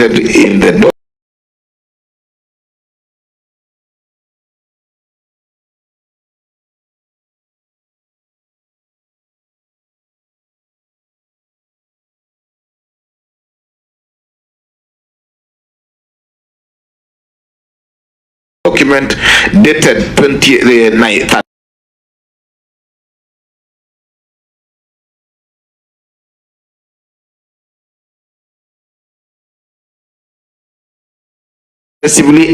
stated in the document dated 29th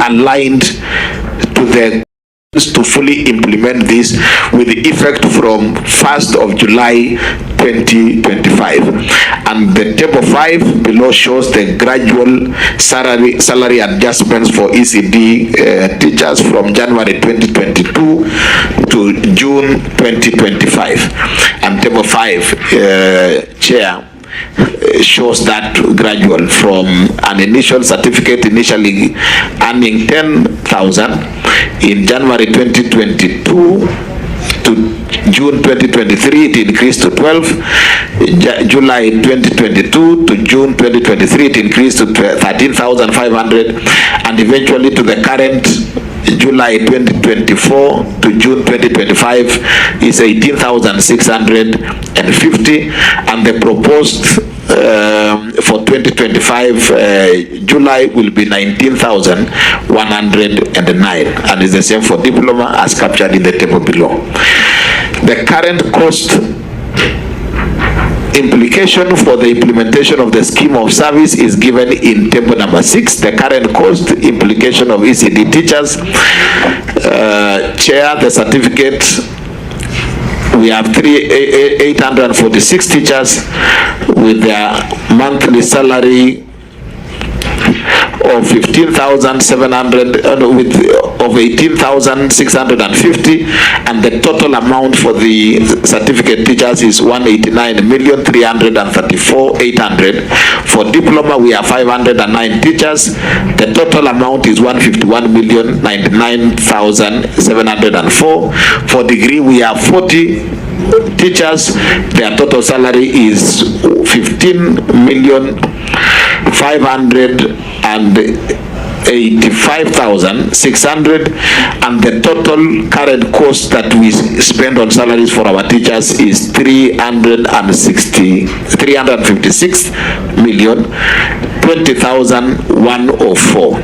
aligned to the to fully implement this with effect from 1st of July 2025. And the table 5 below shows the gradual salary adjustments for ECD teachers from January 2022 to June 2025. And table 5, Chair, shows that gradual from an initial certificate initially earning 10,000 in January 2022 to June 2023 it increased to 12, July 2022 to June 2023 it increased to 13,500, and eventually to the current July 2024 to June 2025 is 18,650, and the proposed for 2025 July will be 19,109, and is the same for diploma as captured in the table below. The current cost implication for the implementation of the scheme of service is given in table number 6. The current cost implication of ECD teachers, Chair, the certificate, we have 846 teachers with their monthly salary of 15,700 of 18,650, and the total amount for the certificate teachers is 189,334,800. For diploma we have 509 teachers. The total amount is 151,099,704. For degree we have 40 teachers. Their total salary is 15,585,600, and the total current cost that we spend on salaries for our teachers is 356,20,104.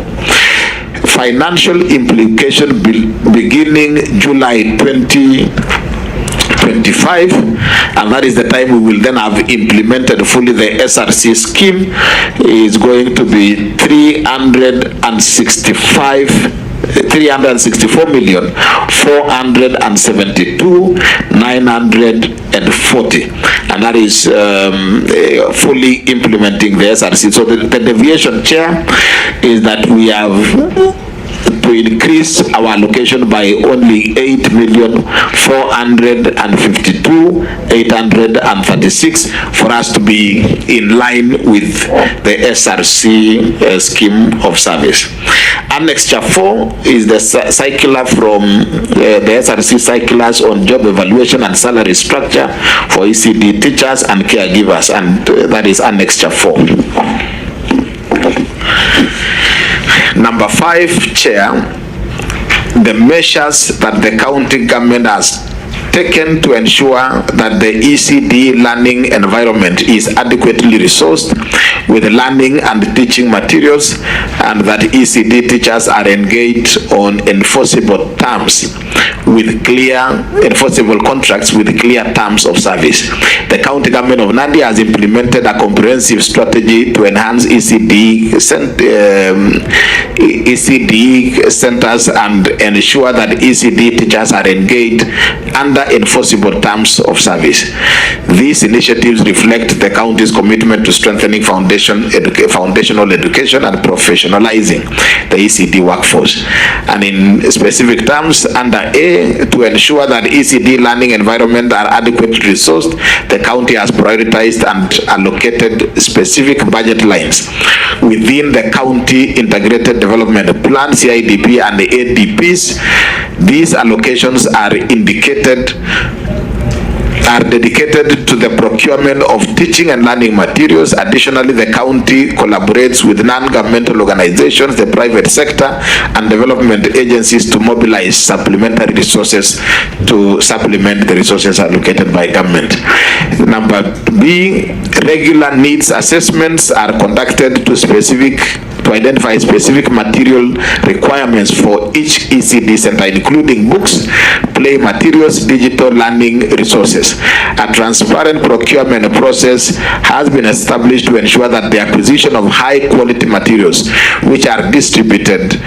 Financial implication beginning July 2025, and that is the time we will then have implemented fully the SRC scheme, is going to be 364,472,940, and that is fully implementing the SRC. So the deviation, Chair, is that we have to increase our allocation by only 8,452,836 for us to be in line with the SRC scheme of service. Annexure 4 is the circular from the SRC circulars on job evaluation and salary structure for ECD teachers and caregivers, and that is Annexure 4. Number 5, Chair, the measures that the county government has taken to ensure that the ECD learning environment is adequately resourced with learning and teaching materials, and that ECD teachers are engaged on enforceable terms with enforceable contracts with clear terms of service. The county government of Nandi has implemented a comprehensive strategy to enhance ECD centers and ensure that ECD teachers are engaged under enforceable terms of service. These initiatives reflect the county's commitment to strengthening foundational education and professionalizing the ECD workforce. And in specific terms, under A, to ensure that ECD learning environment are adequately resourced, the county has prioritized and allocated specific budget lines within the county integrated development plan, CIDP, and the ADPs. These allocations are indicated are dedicated to the procurement of teaching and learning materials. Additionally, the county collaborates with non-governmental organizations, the private sector, and development agencies to mobilize supplementary resources to supplement the resources allocated by government. Number B, regular needs assessments are conducted to identify specific material requirements for each ECD center, including books, play materials, digital learning resources. A transparent procurement process has been established to ensure that the acquisition of high quality materials, which are distributed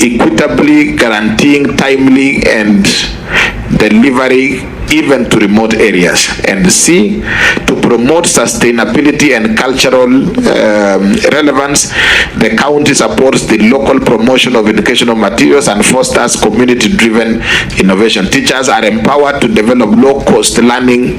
equitably, guaranteeing timely and delivery even to remote areas. And C, to promote sustainability and cultural relevance, the county supports the local promotion of educational materials and fosters community-driven innovation. Teachers are empowered to develop low-cost learning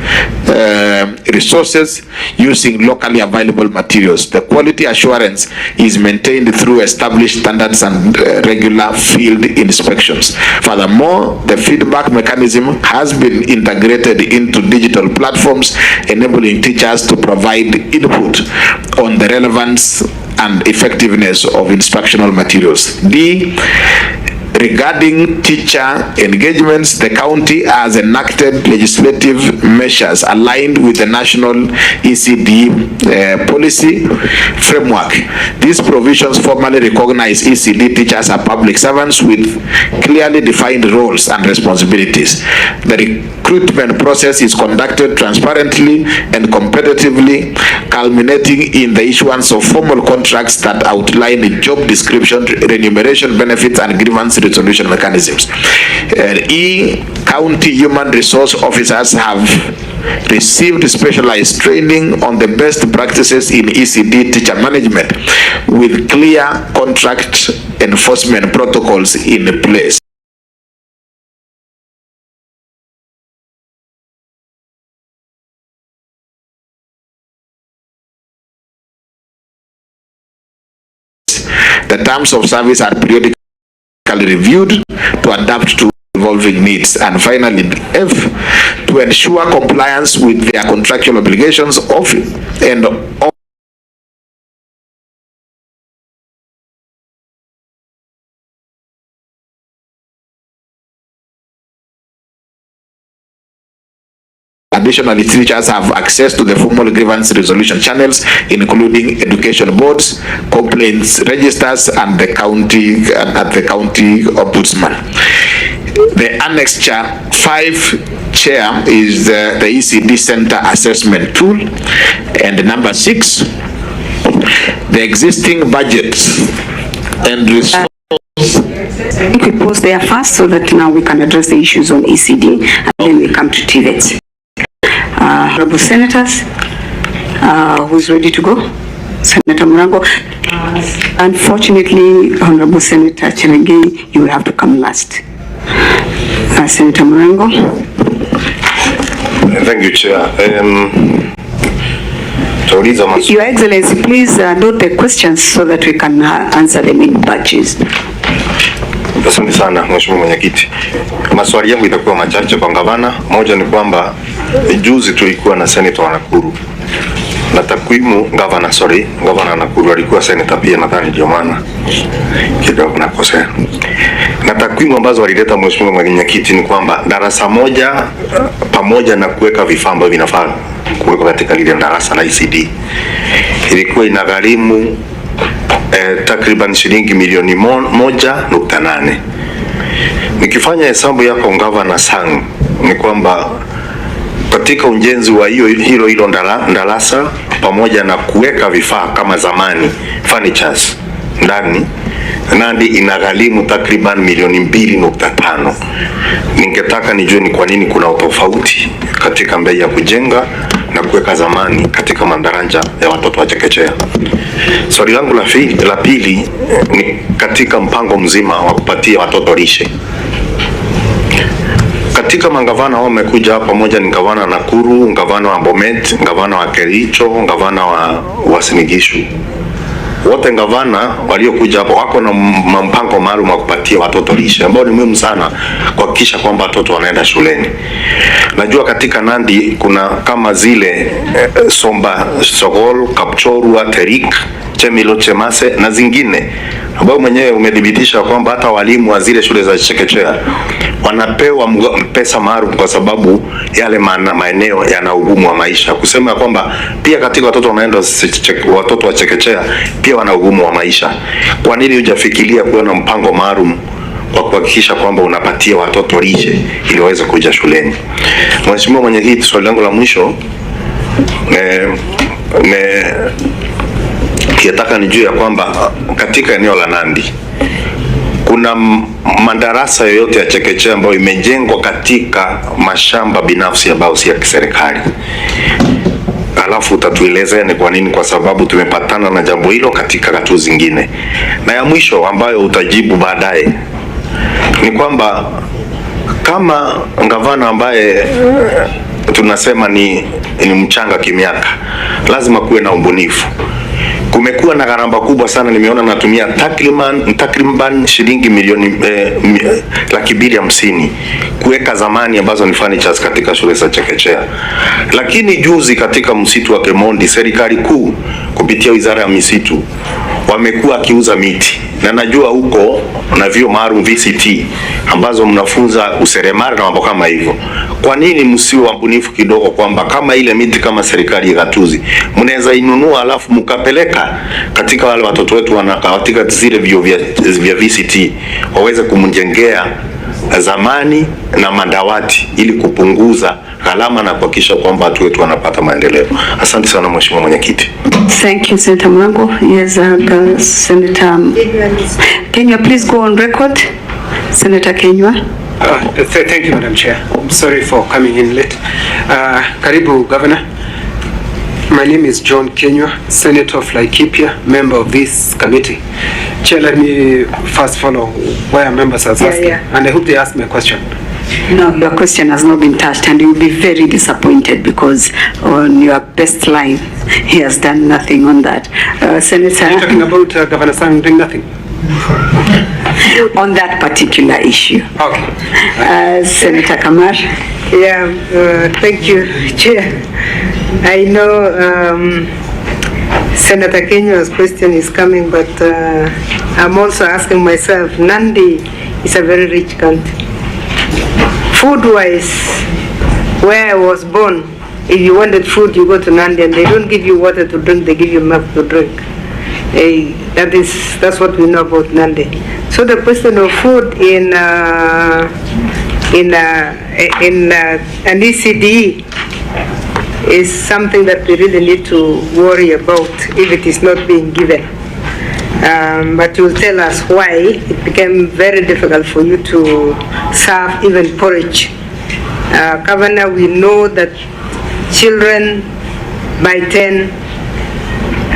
resources using locally available materials. The quality assurance is maintained through established standards and regular field inspections. Furthermore, the feedback mechanism has been integrated into digital platforms, enabling teachers to provide input on the relevance and effectiveness of instructional materials. D, regarding teacher engagements, the county has enacted legislative measures aligned with the national ECD policy framework. These provisions formally recognize ECD teachers as public servants with clearly defined roles and responsibilities. The recruitment process is conducted transparently and competitively, culminating in the issuance of formal contracts that outline the job description, remuneration, benefits, and grievance resolution mechanisms. E, county human resource officers have received specialized training on the best practices in ECD teacher management with clear contract enforcement protocols in place. The terms of service are periodically reviewed to adapt to evolving needs. And finally, F, to ensure compliance with their contractual obligations Additionally, teachers have access to the formal grievance resolution channels, including education boards, complaints registers, and the county ombudsman. The Annex 5 chair is the ECD Center assessment tool. And number 6, the existing budgets and resources. I think we pause there first so that now we can address the issues on ECD and then we come to TVET. Honorable Senators, who's ready to go? Senator Murango. Unfortunately, Honorable Senator Chelengei, you will have to come last. Senator Murango. Thank you, Chair. Your Excellency, please note the questions so that we can answer them in batches. Asante sana Mheshimiwa Mwenyekiti. Maswali yangu itakuwa machache kwa gavana. Moja ni kwamba juzi tulikuwa na Senator wa Nakuru. Na takwimu gavana Nakuru alikuwa senator pia, nadhani ndio maana kidogo nakosea. Na takwimu ambazo walileta Mheshimiwa Mwenyekiti ni kwamba darasa moja pamoja na kuweka vifaa ambavyo vinafaa kuweka katika lile darasa la ECD ilikuwa inagharimu takriban shilingi milioni 1.8. Nikifanya hesabu yako gavana sang ni kwamba katika ujenzi wa hilo darasa pamoja na kuweka vifaa kama zamani furnitures ndani, Nandi inagharimu takriban milioni 2.5. Ningetaka nijue ni kwa nini kuna utofauti katika bei ya kujenga na kuweka zamani katika madarasa ya watoto wa chekechea. Swali langu la pili ni katika mpango mzima wa kupatia watoto lishe. Katika magavana wao wamekuja pamoja, ni gavana Nakuru, gavana wa Bomet, gavana wa Kericho, gavana wa Sinigishu. wote gavana waliokuja hapo wako na mpango maalum wa kupatia watoto lishe ambao ni muhimu sana kuhakikisha kwamba watoto wanaenda shuleni. Najua katika Nandi kuna kama zile Somba Sogol, Kapchorua, Terik, Chemilo, Chemase na zingine ambao mwenyewe umedhibitisha kwamba hata walimu wa zile shule za chekechea wanapewa pesa maalum kwa sababu yale maeneo yana ugumu wa maisha. Kusema kwamba pia katika watoto wanaenda watoto wa chekechea pia wana ugumu wa maisha. Kwa nini hujafikiria kuwa na mpango maalum kwa kuhakikisha kwamba unapatia watoto lishe ili waweze kuja shuleni? Mheshimiwa Mwenyekiti, swali langu la mwisho kiataka nijue ya kwamba katika eneo la Nandi kuna madarasa yoyote ya chekechea ambayo imejengwa katika mashamba binafsi ambayo si ya kiserikali? Alafu utatuelezea ni kwa nini, kwa sababu tumepatana na jambo hilo katika gatuzi zingine. Na ya mwisho ambayo utajibu baadaye ni kwamba kama gavana ambaye tunasema ni mchanga kimiaka, lazima kuwe na ubunifu. Kumekuwa na gharama kubwa sana, nimeona natumia takriban shilingi milioni 250 kuweka zamani ambazo ni furnitures katika shule za chekechea. Lakini juzi katika msitu wa Kemondi, serikali kuu kupitia wizara ya misitu wamekuwa akiuza miti, na najua huko na vyo maalum VCT ambazo mnafunza useremala na mambo kama hivyo. Kwa nini msiwe wabunifu kidogo kwamba kama ile miti kama serikali ya gatuzi mnaweza inunua alafu mkapeleka katika wale watoto wetu katika zile vyo vya VCT waweze kumjengea zamani na madawati ili kupunguza gharama na kuhakikisha kwamba watu wetu wanapata maendeleo. Asante sana Mheshimiwa Mwenyekiti. Thank you, Senator Mwango. Yes, Senator Kenywa, please go on record. Senator Kenywa. Thank you, Madam Chair. I'm sorry for coming in late. Karibu, Governor. My name is John Kenywa, Senator of Laikipia, member of this committee. Chair, let me first follow where members are asking, and I hope they ask me a question. No, your question has not been touched, and you'll be very disappointed because on your best line, he has done nothing on that. Senator, you're talking about Governor Sang doing nothing on that particular issue. Okay. Senator Kamar. Yeah, thank you, Chair. I know Senator Kenywa's question is coming, but I'm also asking myself, Nandi is a very rich country. Food-wise, where I was born, if you wanted food, you go to Nandi, and they don't give you water to drink, they give you milk to drink. That's what we know about Nandi. So the question of food in an ECD is something that we really need to worry about if it is not being given. But you'll tell us why it became very difficult for you to serve even porridge. Governor, we know that children by 10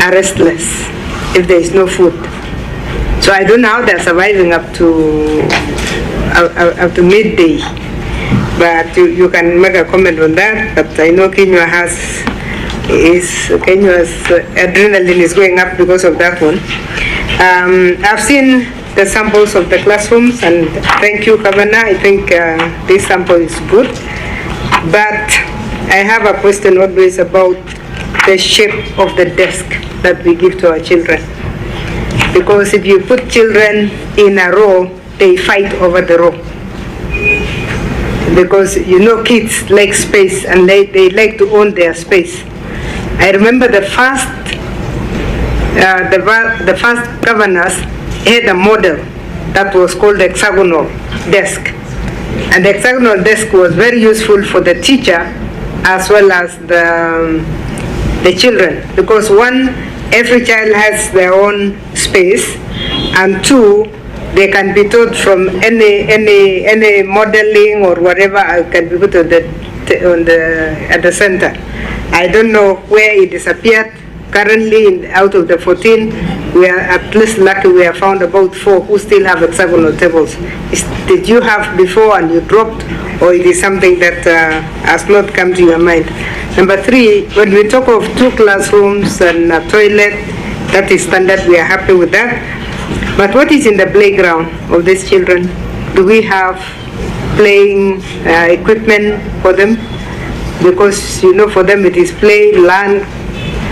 are restless if there is no food. So I don't know how they're surviving up to midday. But you can make a comment on that. But I know Kenywa's adrenaline is going up because of that one. I've seen the samples of the classrooms, and thank you, Governor. I think this sample is good. But I have a question always about the shape of the desk that we give to our children. Because if you put children in a row, they fight over the row. Because you know kids like space, and they like to own their space. I remember the first governors had a model that was called the hexagonal desk. And the hexagonal desk was very useful for the teacher as well as the children, because one, every child has their own space, and two, they can be taught from any modeling or whatever can be put at the center. I don't know where it disappeared. Currently, out of the 14, we are at least lucky we have found about 4 who still have hexagonal tables. Did you have before and you dropped, or it is something that has not come to your mind? Number 3, when we talk of 2 classrooms and a toilet, That is standard. We are happy with that. But what is in the playground of these children? Do we have playing equipment for them? Because, you know, for them it is play, learn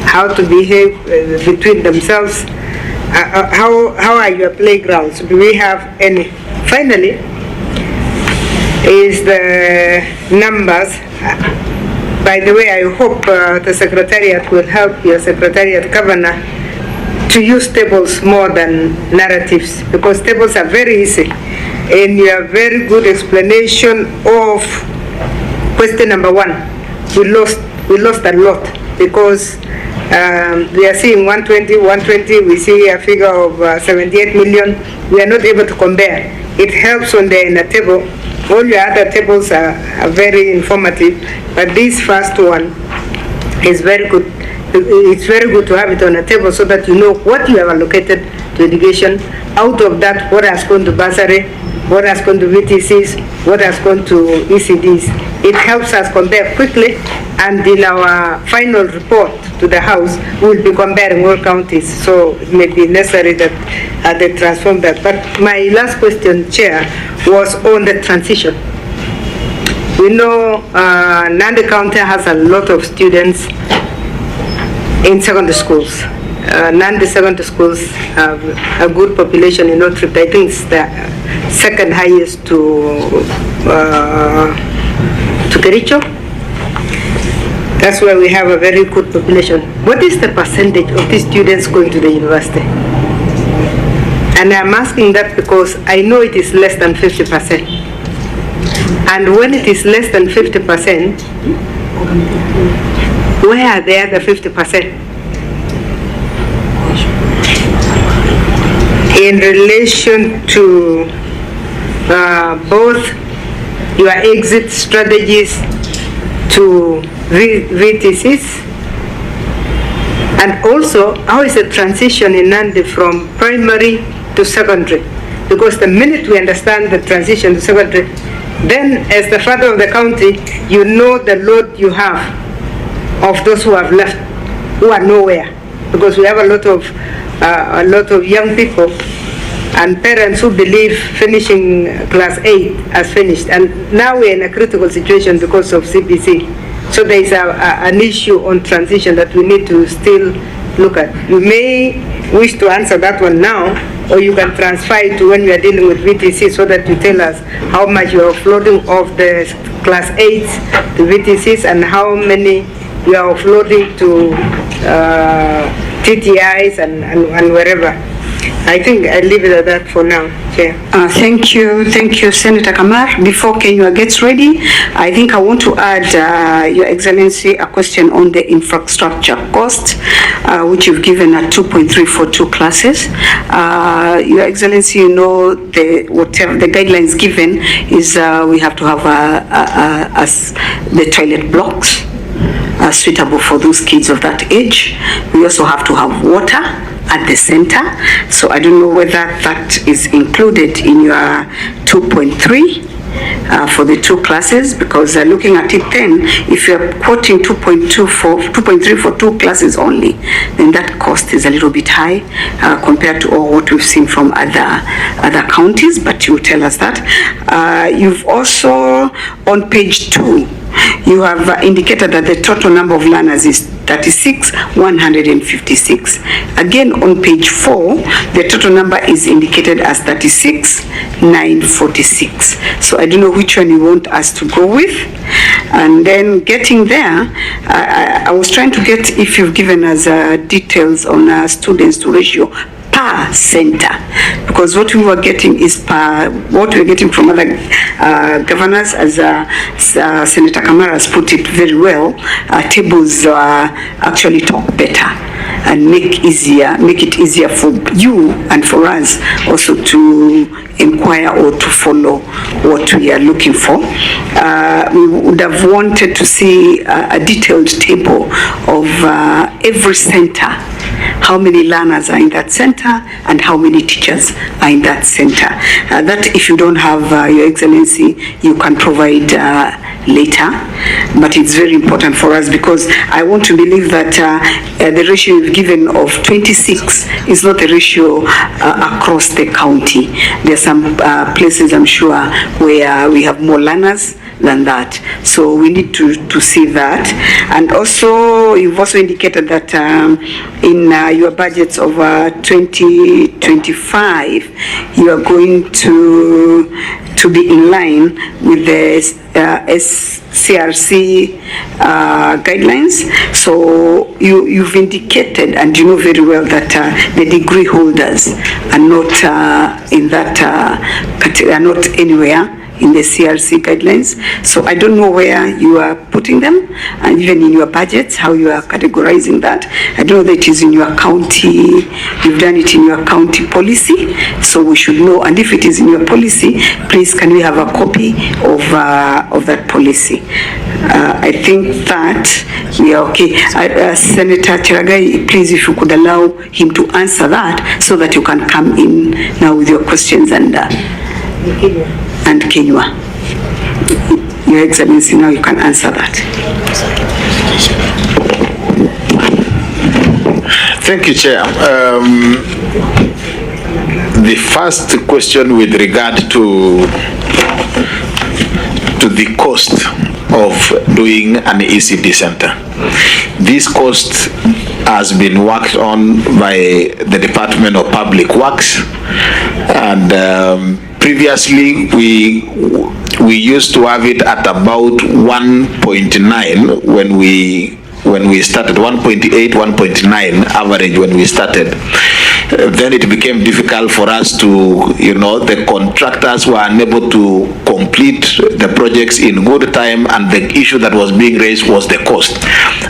how to behave between themselves. How are your playgrounds? Do we have any? Finally, is the numbers. By the way, I hope the Secretariat will help your Secretariat Governor to use tables more than narratives, because tables are very easy. And your very good explanation of question number 1, we lost a lot, because we are seeing 120, we see a figure of 78 million. We are not able to compare. It helps when they're in a table. All your other tables are very informative, but this first one is very good. It's very good to have it on a table so that you know what you have allocated to education. Out of that, what has gone to bursary, what has gone to VTCs, what has gone to ECDs. It helps us compare quickly, and in our final report to the House, we'll be comparing all counties. So it may be necessary that they transform that. But my last question, Chair, was on the transition. We know Nandi County has a lot of students in secondary schools. Nandi secondary schools have a good population in North Rift. I think it's the second highest to Kericho. That's where we have a very good population. What is the percentage of these students going to the university? And I'm asking that because I know it is less than 50%. And when it is less than 50%, where are the other 50%? In relation to both your exit strategies to VTCs, and also how is the transition in Nandi from primary to secondary? Because the minute we understand the transition to secondary, then as the father of the county, you know the load you have of those who have left, who are nowhere. Because we have a lot of young people and parents who believe finishing class 8 as finished. And now we're in a critical situation because of CBC. So there is an issue on transition that we need to still look at. You may wish to answer that one now, or you can transfer it to when we are dealing with VTC so that you tell us how much you are offloading of the class 8s to VTCs and how many you are offloading to TTIs and wherever. I think I'll leave it at that for now, Chair. Thank you, Senator Kamar. Before Kenya gets ready, I think I want to add, Your Excellency, a question on the infrastructure cost, which you've given at 2.3 for 2 classes. Your Excellency, you know, the guidelines given is we have to have the toilet blocks suitable for those kids of that age. We also have to have water at the center. So I don't know whether that is included in your 2.3 for the 2 classes, because looking at it then, if you're quoting 2.3 for 2 classes only, then that cost is a little bit high compared to what we've seen from other counties, but you tell us that. You've also, on page 2, you have indicated that the total number of learners is 36,156. Again, on page 4, the total number is indicated as 36,946. So I don't know which one you want us to go with. And then getting there, I was trying to get if you've given us details on students to ratio per center, because what we were getting is what we're getting from other governors, as Senator Kamara has put it very well. Tables actually talk better and make it easier for you and for us also to inquire or to follow what we are looking for. We would have wanted to see a detailed table of every center, how many learners are in that center and how many teachers are in that center. That, if you don't have, Your Excellency, you can provide later, but it's very important for us because I want to believe that the ratio you've given of 26 is not the ratio across the county. There are some places, I'm sure, where we have more learners than that. So we need to see that. And also, you've also indicated that in your budgets of 2025, you are going to be in line with the SCRC guidelines. So you've indicated, and you know very well that the degree holders are not in that are not anywhere in the CRC guidelines. So I don't know where you are putting them, and even in your budgets, how you are categorizing that. I don't know that it is in your county, you've done it in your county policy, so we should know. And if it is in your policy, please can we have a copy of that policy? I think that we are okay. Senator Chiragai, please, if you could allow him to answer that so that you can come in now with your questions and Kenya. Your Excellency, now you can answer that. Thank you, Chair. The first question with regard to the cost of doing an ECD center. This cost has been worked on by the Department of Public Works, and previously we used to have it at about 1.9 when we started, 1.8, 1.9 average when we started. Then it became difficult for us to, the contractors were unable to complete the projects in good time, and the issue that was being raised was the cost.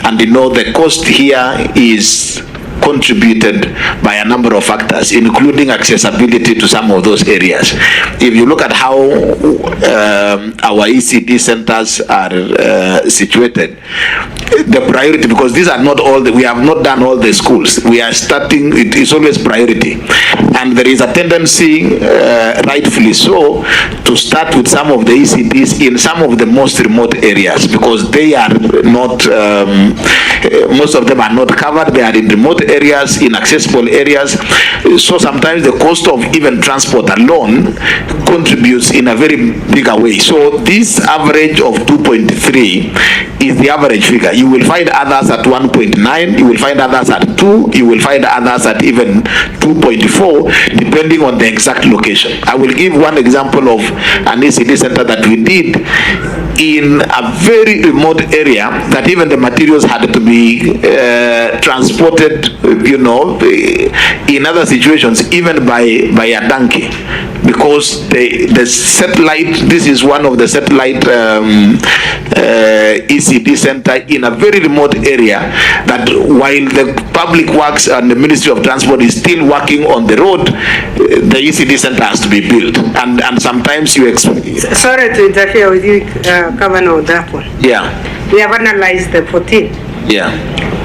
And the cost here is contributed by a number of factors, including accessibility to some of those areas. If you look at how our ECD centers are situated, the priority, because these are not all, we have not done all the schools. We are starting, it is always priority. And there is a tendency, rightfully so, to start with some of the ECDs in some of the most remote areas, because they are not, most of them are not covered. They are in remote areas, inaccessible areas. So sometimes the cost of even transport alone contributes in a very bigger way. So this average of 2.3 is the average figure. You will find others at 1.9, you will find others at 2, you will find others at even 2.4, depending on the exact location. I will give one example of an ECD center that we did in a very remote area, that even the materials had to be transported, in other situations, even by a donkey, because the satellite, this is one of the satellite ECD center in a very remote area, that while the Public Works and the Ministry of Transport is still working on the road, the ECD center has to be built, and sometimes you expect. Sorry to interfere with you, Governor, on that one. Yeah. We have analyzed the 14. Yeah.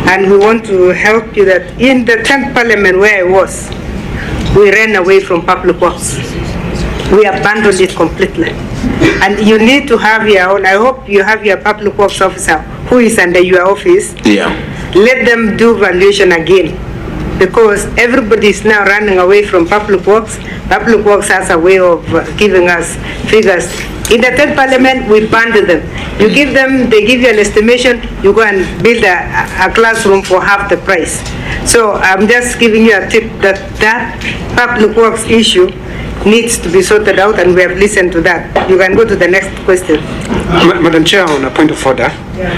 And we want to help you that in the 10th Parliament where I was, we ran away from Public Works. We abandoned it completely. And you need to have your own, I hope you have your Public Works officer who is under your office. Yeah. Let them do valuation again, because everybody is now running away from Public Works. Public Works has a way of giving us figures. In the 10th Parliament, we banned them. You give them, they give you an estimation, you go and build a classroom for half the price. So I'm just giving you a tip that Public Works issue needs to be sorted out, and we have listened to that. You can go to the next question. Madam Chair, on a point of order,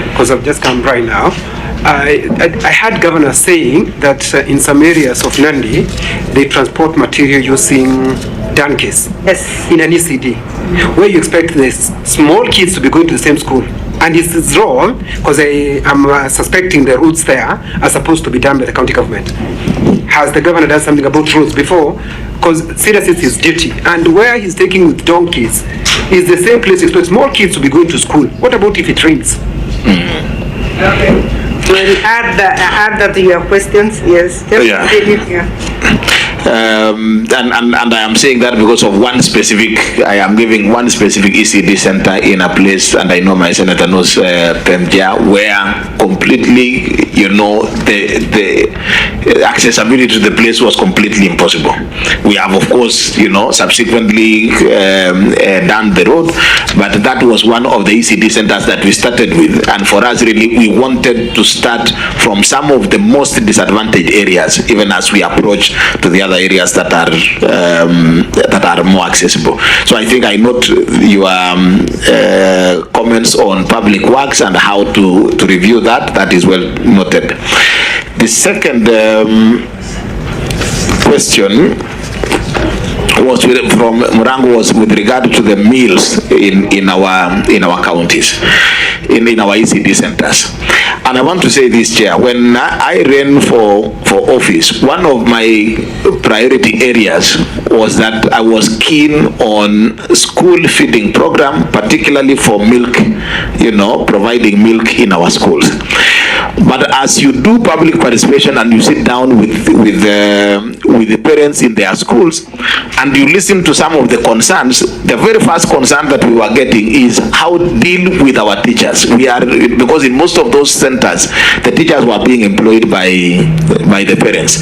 because I've just come right now. I had Governor saying that in some areas of Nandi, they transport material using donkeys. Yes. In an ECD, where you expect the small kids to be going to the same school. And it is wrong, because I am suspecting the routes there are supposed to be done by the county government. Has the governor done something about roads before? Because seriously, it's his duty. And where he's taking with donkeys is the same place you expect small kids to be going to school. What about if it rains? Okay. Well, add that to your questions, yes. Yeah. And I am saying that because of one specific, I am giving one specific ECD center in a place, and I know my senator knows Pemja, where completely, you know, the accessibility to the place was completely impossible. We have, of course, you know, subsequently done the road, but that was one of the ECD centers that we started with, and for us, really, we wanted to start from some of the most disadvantaged areas, even as we approach to the other areas that are more accessible. So I think I note your comments on public works and how to review that. That is well noted. The second question was from Murango, was with regard to the meals in our counties, in our ECD centers. And I want to say this, Chair, when I ran for office, one of my priority areas was that I was keen on school feeding program, particularly for milk, you know, providing milk in our schools. But as you do public participation and you sit down with the parents in their schools and you listen to some of the concerns, the very first concern that we were getting is how to deal with our teachers. Because in most of those centers, the teachers were being employed by the parents,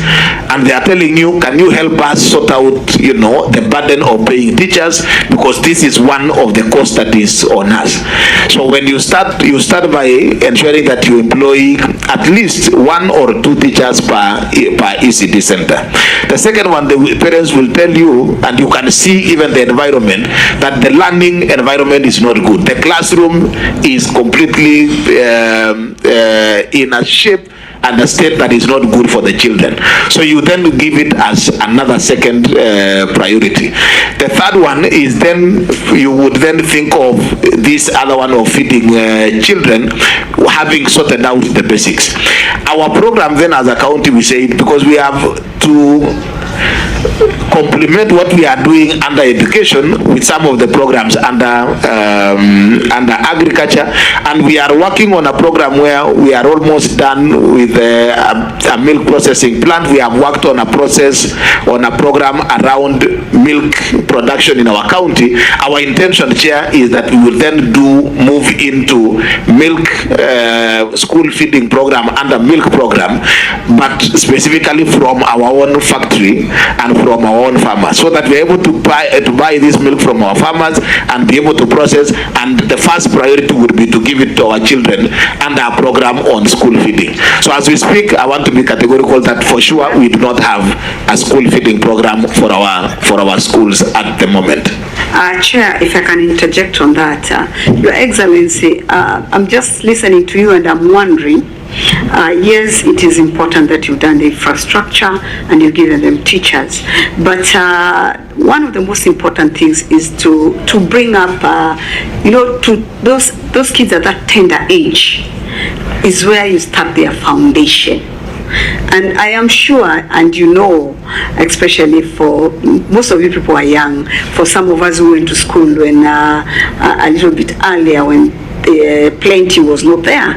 and they are telling you, can you help us sort out, you know, the burden of paying teachers, because this is one of the costs that is on us. So when you start by ensuring that you employ at least 1 or 2 teachers per ECD center. The second one, the parents will tell you, and you can see even the environment, that the learning environment is not good. The classroom is completely in a shape and a state that is not good for the children. So you then give it as another second priority. The third one is then you would then think of this other one of feeding children, having sorted out the basics. Our program then as a county, we say, because we have to complement what we are doing under education with some of the programs under agriculture, and we are working on a program where we are almost done with a milk processing plant. We have worked on a program around milk production in our county. Our intention, Chair, is that we will then move into milk school feeding program under milk program, but specifically from our own factory and from our own farmers, so that we're able to buy this milk from our farmers and be able to process. And the first priority would be to give it to our children under our program on school feeding. So as we speak, I want to be categorical that for sure we do not have a school feeding program for our schools at the moment. Chair, if I can interject on that, Your Excellency, I'm just listening to you and I'm wondering, yes, it is important that you've done the infrastructure and you've given them teachers, but one of the most important things is to bring up, to those kids at that tender age is where you start their foundation. And I am sure, and you know, especially for most of you people are young, for some of us who went to school when a little bit earlier, when plenty was not there,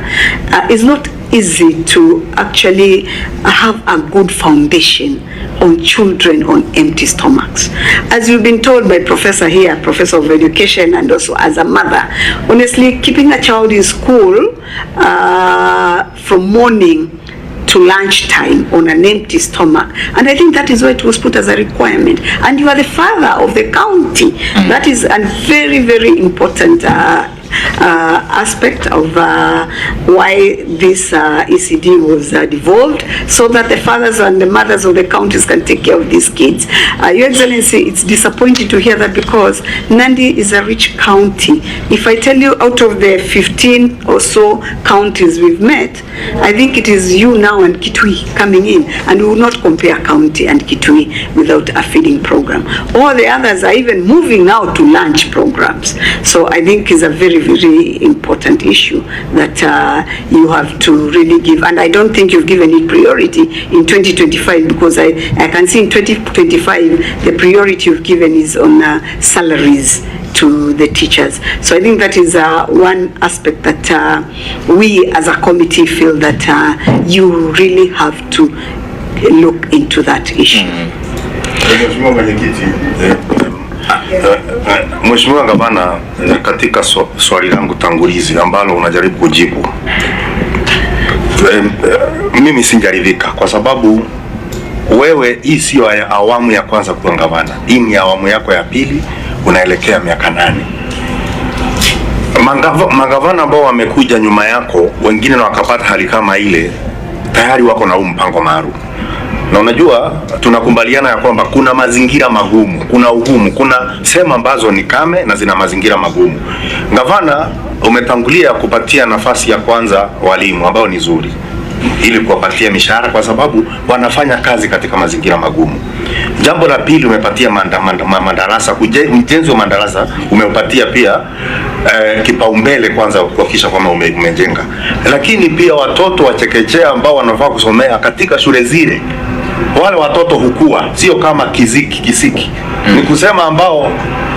it's not easy to actually have a good foundation on children on empty stomachs. As you've been told by Professor here, Professor of Education, and also as a mother, honestly, keeping a child in school from morning to lunchtime on an empty stomach, and I think that is why it was put as a requirement. And you are the father of the county. That is a very, very important aspect of why this ECD was devolved, so that the fathers and the mothers of the counties can take care of these kids. Your Excellency, it's disappointing to hear that, because Nandi is a rich county. If I tell you, out of the 15 or so counties we've met, I think it is you now and Kitui coming in, and we will not compare county and Kitui without a feeding program. All the others are even moving now to lunch programs. So I think it's a very, very important issue that you have to really give. And I don't think you've given it priority in 2025, because I can see in 2025 the priority you've given is on salaries to the teachers. So I think that is one aspect that we as a committee feel that you really have to look into that issue. Mheshimiwa Gavana, katika swali langu tangulizi ambalo unajaribu kujibu, mimi sinjaridhika kwa sababu wewe, hii sio awamu ya kwanza kuwa gavana. Hii ni awamu yako ya pili, unaelekea miaka 8. Magavana ambao wamekuja nyuma yako, wengine na wakapata hali kama ile, tayari wako na mpango maalum. Na unajua tunakubaliana ya kwamba kuna mazingira magumu, kuna ugumu, kuna sehemu ambazo ni kame na zina mazingira magumu. Gavana, umetangulia kupatia nafasi ya kwanza walimu ambao ni nzuri, ili kuwapatia mishahara kwa sababu wanafanya kazi katika mazingira magumu. Jambo la pili, umepatia madarasa, ujenzi wa madarasa umepatia pia kipaumbele kwanza kuhakikisha kwamba umejenga. Lakini pia watoto wa chekechea ambao wanafaa kusomea katika shule zile, wale watoto hukua, sio kama kisiki. Ni kusema ambao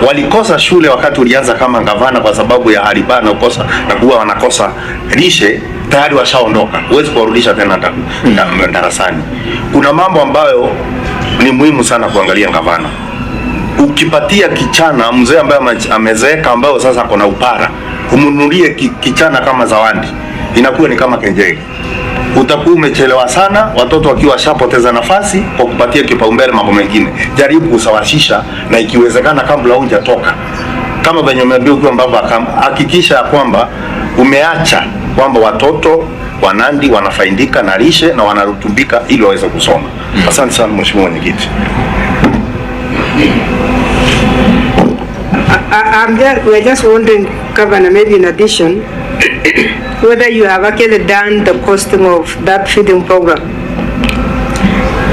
walikosa shule wakati ulianza kama gavana kwa sababu ya hariba na ukosa na kuwa wanakosa lishe, tayari washaondoka. Huwezi kuwarudisha tena darasani. Kuna mambo ambayo ni muhimu sana kuangalia gavana. Ukipatia kichana mzee ambaye amezeeka, ambayo sasa kuna upara, umnunulie kichana kama zawadi, inakuwa ni kama kejeli. Utakuwa umechelewa sana, watoto wakiwa shapoteza nafasi kwa kupatia kipaumbele mambo mengine. Jaribu kusawasisha, na ikiwezekana kabla hujatoka, kama venye umeambiwa kwa baba, hakikisha kwamba umeacha kwamba watoto wa Nandi wanafaidika na lishe na wanarutubika ili waweze kusoma. Asante sana Mheshimiwa Mwenyekiti. We're just wondering, Governor, maybe in addition, whether you have actually done the costing of that feeding program.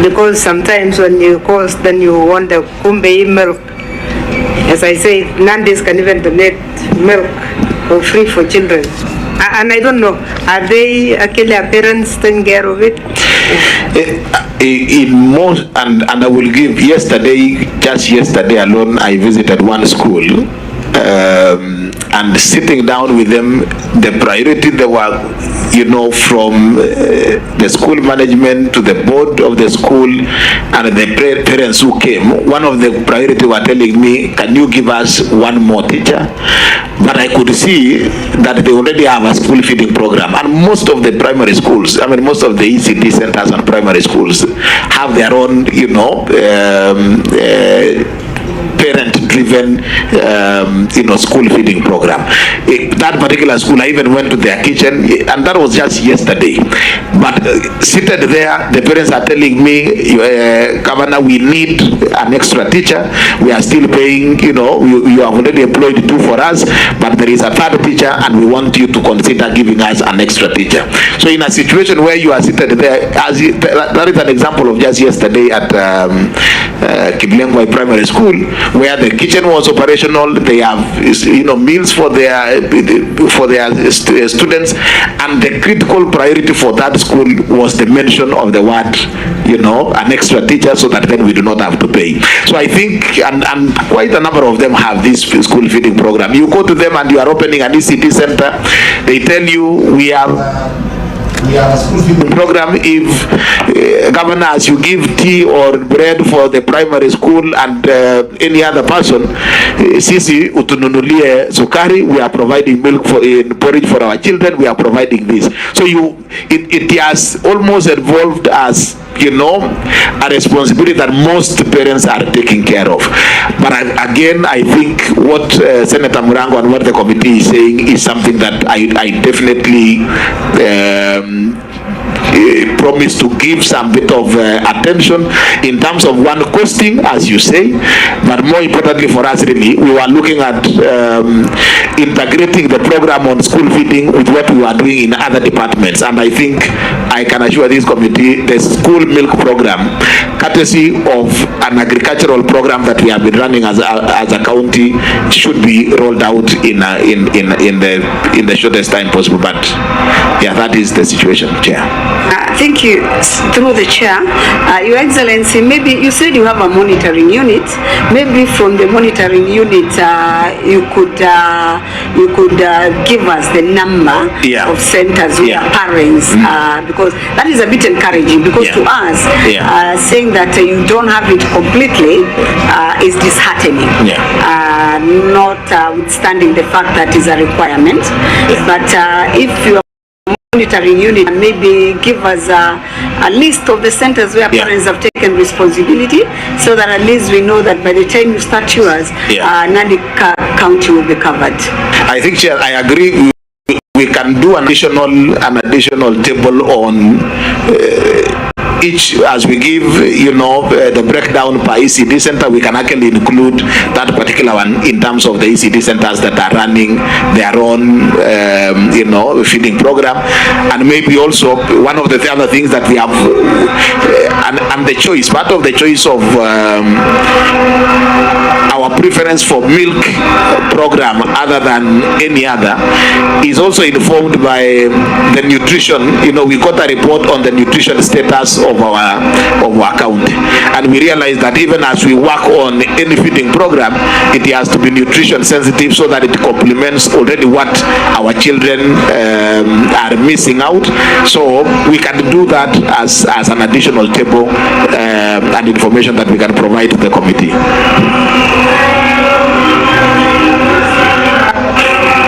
Because sometimes when you cost, then you want the kumbe milk. As I say, Nandis can even donate milk for free for children. And I don't know, are they actually parents taking care of it? In most, and I will give, just yesterday alone, I visited one school, and sitting down with them, the priority they were, from the school management to the board of the school and the parents who came, one of the priority were telling me, can you give us one more teacher? But I could see that they already have a school feeding program, and most of the primary schools, most of the ECT centers and primary schools have their own, parent-driven, school feeding program. That particular school, I even went to their kitchen, and that was just yesterday. But seated there, the parents are telling me, Governor, we need an extra teacher. We are still paying, you have already employed 2 for us, but there is a 3rd teacher, and we want you to consider giving us an extra teacher. So in a situation where you are seated there, that is an example of just yesterday at Kiblengwai Primary School, where the kitchen was operational. They have meals for their students, and the critical priority for that school was the mention of the word an extra teacher, so that then we do not have to pay. So I think, and quite a number of them have this school feeding program. You go to them and you are opening an ECT center, they tell you we have a school feeding program. If Governor, as you give tea or bread for the primary school and any other person, sisi utununulie sukari, we are providing milk for porridge for our children, we are providing this. So it has almost evolved as a responsibility that most parents are taking care of. But again, I think what Senator Murango and what the committee is saying is something that I definitely promise to give some bit of attention in terms of one costing, as you say, but more importantly for us, really, we were looking at integrating the program on school feeding with what we are doing in other departments. And I think I can assure this committee the school milk program courtesy of an agricultural program that we have been running as a county, should be rolled out in the shortest time possible. But yeah, that is the situation, Chair. Thank you. Through the Chair, Your Excellency, maybe you said you have a monitoring unit. Maybe from the monitoring unit, you could give us the number of centers where parents, because that is a bit encouraging, because to us, saying that you don't have it completely is disheartening, notwithstanding the fact that is a requirement. But if you monitoring unit, maybe give us a list of the centers where parents have taken responsibility, so that at least we know that by the time you start yours, Nandi County will be covered. I think, Chair, I agree. We can do an additional table on each, as we give, the breakdown per ECD center. We can actually include that particular one in terms of the ECD centers that are running their own, feeding program. And maybe also one of the other things that we have, and the choice, part of the choice of our preference for milk program other than any other is also informed by the nutrition. We got a report on the nutrition status of our county, and we realize that even as we work on any feeding program, it has to be nutrition sensitive, so that it complements already what our children are missing out. So we can do that as an additional table and information that we can provide to the committee.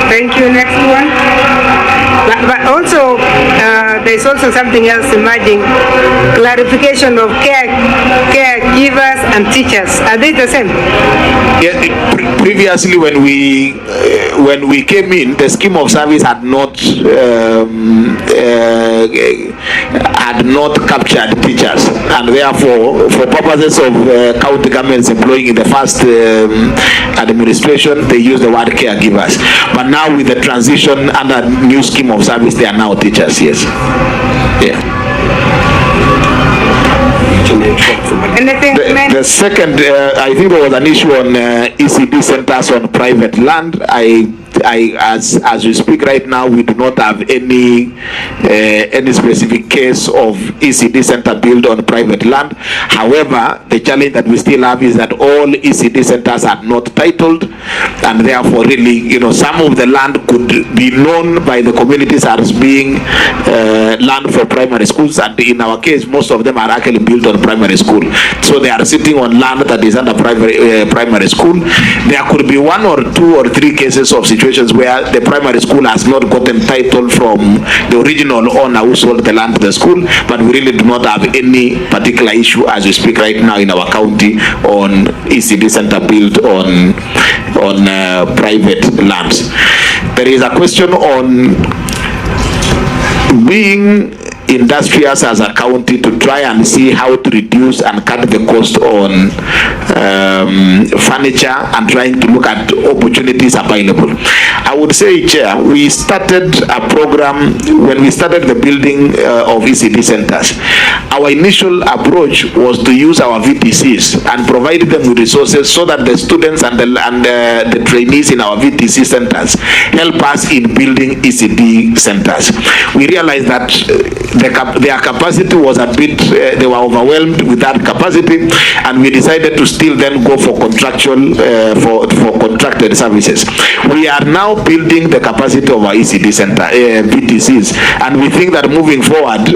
Thank you. Next one. But also, there's also something else emerging: clarification of caregivers and teachers. Are they the same? Yeah, previously, when we came in, the scheme of service had not captured teachers, and therefore, for purposes of county governments employing in the first administration, they use the word caregivers. But now, with the transition under new scheme of service, they are now teachers. Yes. Yeah. The second, I think there was an issue on ECD centers on private land. As we speak right now, we do not have any specific case of ECD center built on private land. However, the challenge that we still have is that all ECD centers are not titled, and therefore, really, some of the land could be known by the communities as being land for primary schools, and in our case, most of them are actually built on primary school. So they are sitting on land that is under primary school. There could be 1 or 2 or 3 cases of situations where the primary school has not gotten title from the original owner who sold the land to the school, but we really do not have any particular issue as we speak right now in our county on ECD center built on private lands. There is a question on being industrious as a county to try and see how to reduce and cut the cost on furniture and trying to look at opportunities available. I would say, Chair, we started a program when we started the building of ECD centers. Our initial approach was to use our VTCs and provide them with resources so that the students and the trainees in our VTC centers help us in building ECD centers. We realized that their capacity was a bit, they were overwhelmed with that capacity, and we decided to still then go for contractual, for contracted services. We are now building the capacity of our ECD center, VTCs, and we think that moving forward,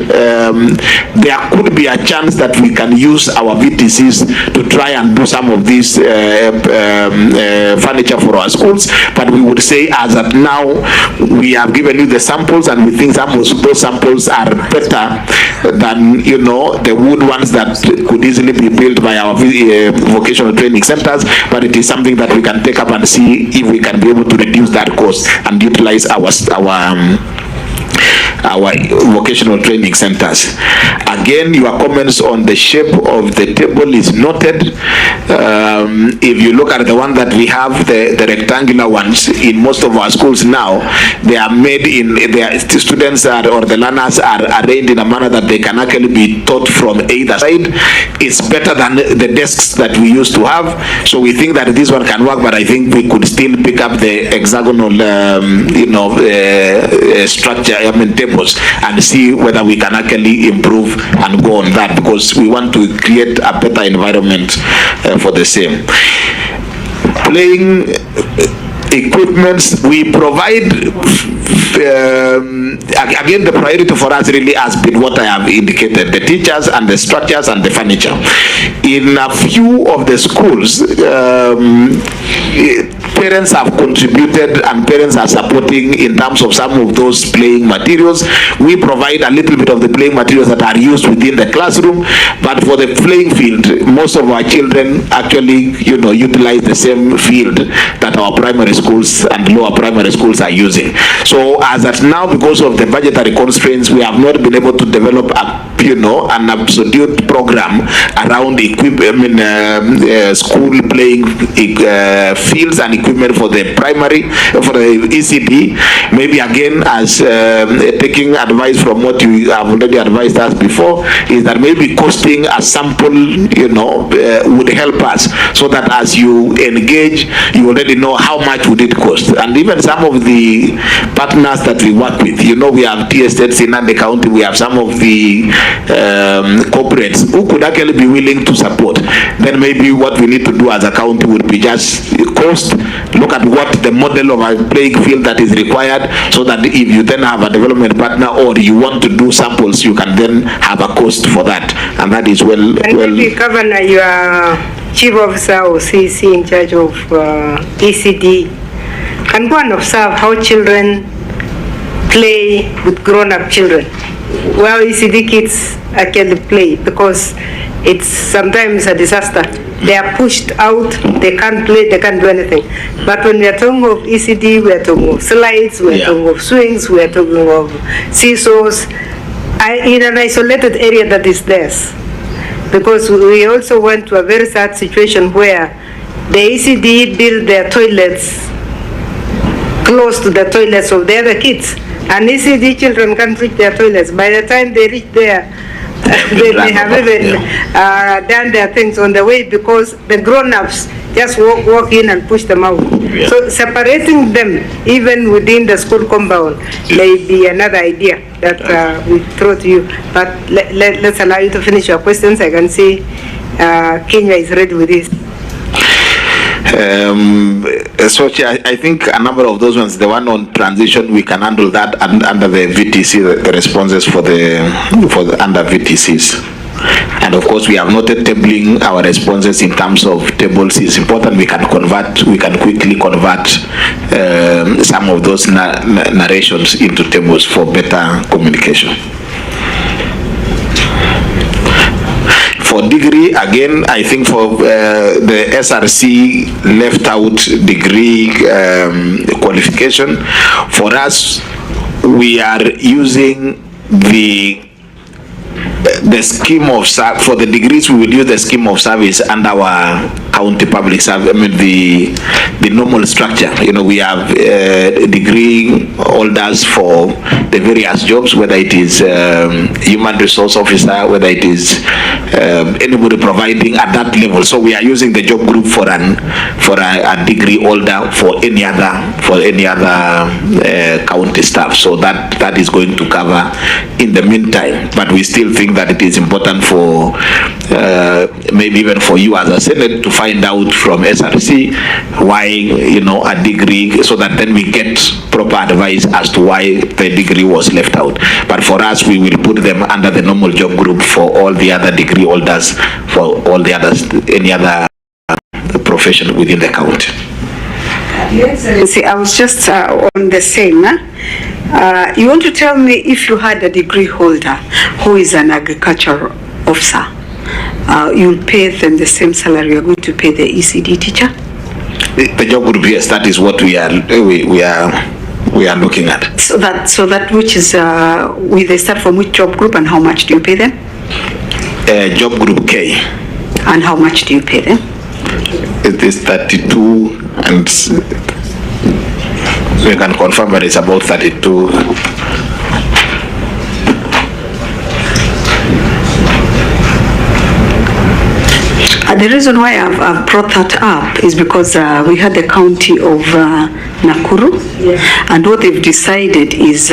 there could be a chance that we can use our VTCs to try and do some of these furniture for our schools, but we would say as of now, we have given you the samples, and we think some of those samples are better than the wood ones that could easily be built by our vocational training centers, but it is something that we can take up and see if we can be able to reduce that cost and utilize our our vocational training centers. Again, your comments on the shape of the table is noted. If you look at the one that we have, the rectangular ones in most of our schools now, they are made in, the students or the learners are arranged in a manner that they can actually be taught from either side. It's better than the desks that we used to have. So we think that this one can work, but I think we could still pick up the hexagonal, structure, tables, and see whether we can actually improve and go on that, because we want to create a better environment for the same. Playing equipments, we provide, again, the priority for us really has been what I have indicated, the teachers and the structures and the furniture. In a few of the schools, parents have contributed and parents are supporting in terms of some of those playing materials. We provide a little bit of the playing materials that are used within the classroom, but for the playing field, most of our children actually, utilize the same field that our primary schools and lower primary schools are using. So as at now, because of the budgetary constraints, we have not been able to develop an absolute program around school playing fields and equipment for the primary, for the ECD. Maybe again, as taking advice from what you have already advised us before, is that maybe costing a sample, would help us, so that as you engage, you already know how much would it cost. And even some of the partners that we work with, we have TSTs in Nandi County, we have some of the corporates who could actually be willing to support. Then maybe what we need to do as a county would be just cost, look at what the model of a playing field that is required, so that if you then have a development partner or you want to do samples, you can then have a cost for that, and that is well. Maybe Governor, your chief officer or CC in charge of ECD can go and observe how children play with grown-up children. Well, ECD kids actually play, because it's sometimes a disaster. They are pushed out, they can't play, they can't do anything. But when we are talking of ECD, we are talking of slides, we are talking of swings, we are talking of seesaws, in an isolated area that is theirs. Because we also went to a very sad situation where the ECD built their toilets close to the toilets of the other kids. And ECD children can't reach their toilets. By the time they reach there, they have even done their things on the way, because the grown-ups just walk in and push them out. Yeah. So separating them, even within the school compound, may be another idea that we throw to you. But let's allow you to finish your questions. I can see Kenya is ready with this. So I think a number of those ones, the one on transition, we can handle that under the VTC, the responses for the under VTCs. And of course, we have noted tabling our responses in terms of tables is important. We can quickly convert some of those narrations into tables for better communication. For degree, again, I think for the SRC left out degree qualification. For us, we are using the scheme of for the degrees. We will use the scheme of service and our county public service. The normal structure. We have degree holders for the various jobs, whether it is human resource officer, whether it is anybody providing at that level. So we are using the job group for a degree holder for any other county staff. So that is going to cover in the meantime. But we still think that it is important for maybe even for you as a Senate to find out from SRC why a degree, so that then we get proper advice as to why the degree was left out. But for us, we will put them under the normal job group for all the other degree holders, for all the others, any other profession within the county. Your Excellency, I was just on the same. You want to tell me, if you had a degree holder who is an agricultural officer, you'll pay them the same salary you're going to pay the ECD teacher? The job group, yes, that is what we are we are looking at. So that which is, will they start from which job group and how much do you pay them? Job group K. And how much do you pay them? It is 32, and we can confirm that it's about 32. The reason why I've brought that up is because we had the county of Nakuru, and what they've decided is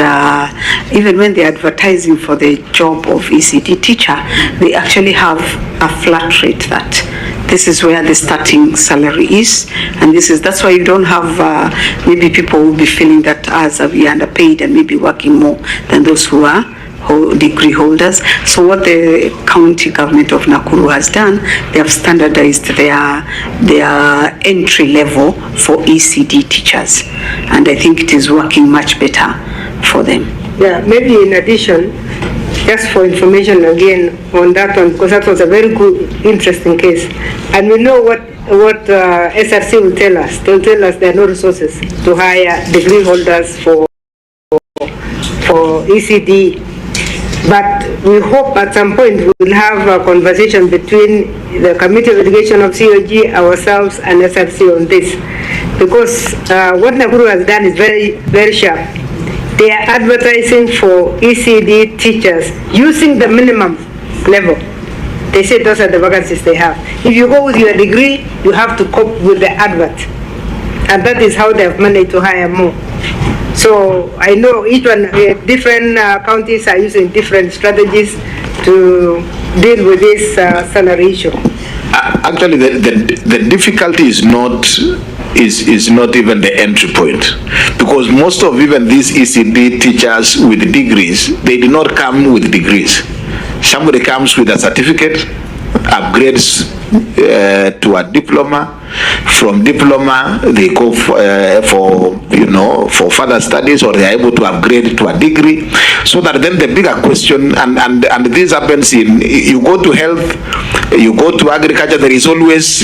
even when they're advertising for the job of ECD teacher, they actually have a flat rate that this is where the starting salary is, and that's why you don't have maybe people will be feeling that as we are underpaid and maybe working more than those who are degree holders. So what the county government of Nakuru has done, they have standardized their entry level for ECD teachers, and I think it is working much better for them. Yeah, maybe in addition, just for information again on that one, because that was a very good, interesting case, and we know what SRC will tell us. They'll tell us there are no resources to hire degree holders for ECD. But we hope at some point we'll have a conversation between the Committee of Education of COG, ourselves, and SRC on this. Because what Nakuru has done is very, very sharp. They are advertising for ECD teachers using the minimum level. They say those are the vacancies they have. If you go with your degree, you have to cope with the advert. And that is how they have managed to hire more. So I know each one, different counties are using different strategies to deal with this salary issue. Actually, the difficulty is not even the entry point, because most of even these ECD teachers with degrees, they do not come with degrees. Somebody comes with a certificate, upgrades to a diploma. From diploma, they go for further studies, or they are able to upgrade to a degree. So that then the bigger question, and this happens in, you go to health, you go to agriculture, there is always,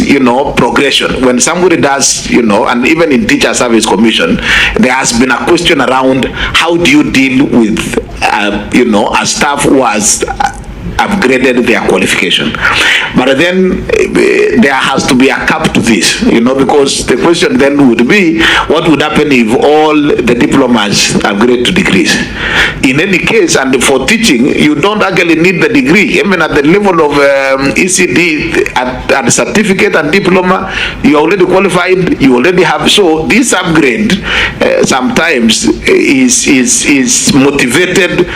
progression. When somebody does, and even in Teacher Service Commission, there has been a question around how do you deal with, a staff who has upgraded their qualification. But then there has to be a cap to this, because the question then would be, what would happen if all the diplomas upgrade to degrees? In any case, and for teaching, you don't actually need the degree. Even at the level of ECD, at certificate and diploma, you already qualified, you already have. So this upgrade sometimes is motivated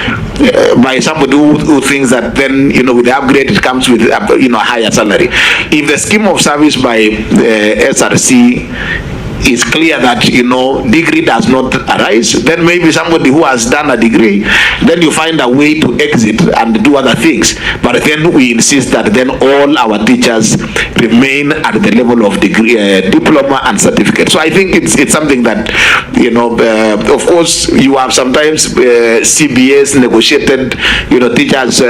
by somebody who thinks that then, with the upgrade, it comes with, a higher salary. If the scheme of service by SRC is clear that, degree does not arise, then maybe somebody who has done a degree, then you find a way to exit and do other things. But then we insist that then all our teachers remain at the level of degree, diploma and certificate. So I think it's something that, of course, you have sometimes CBS negotiated, teachers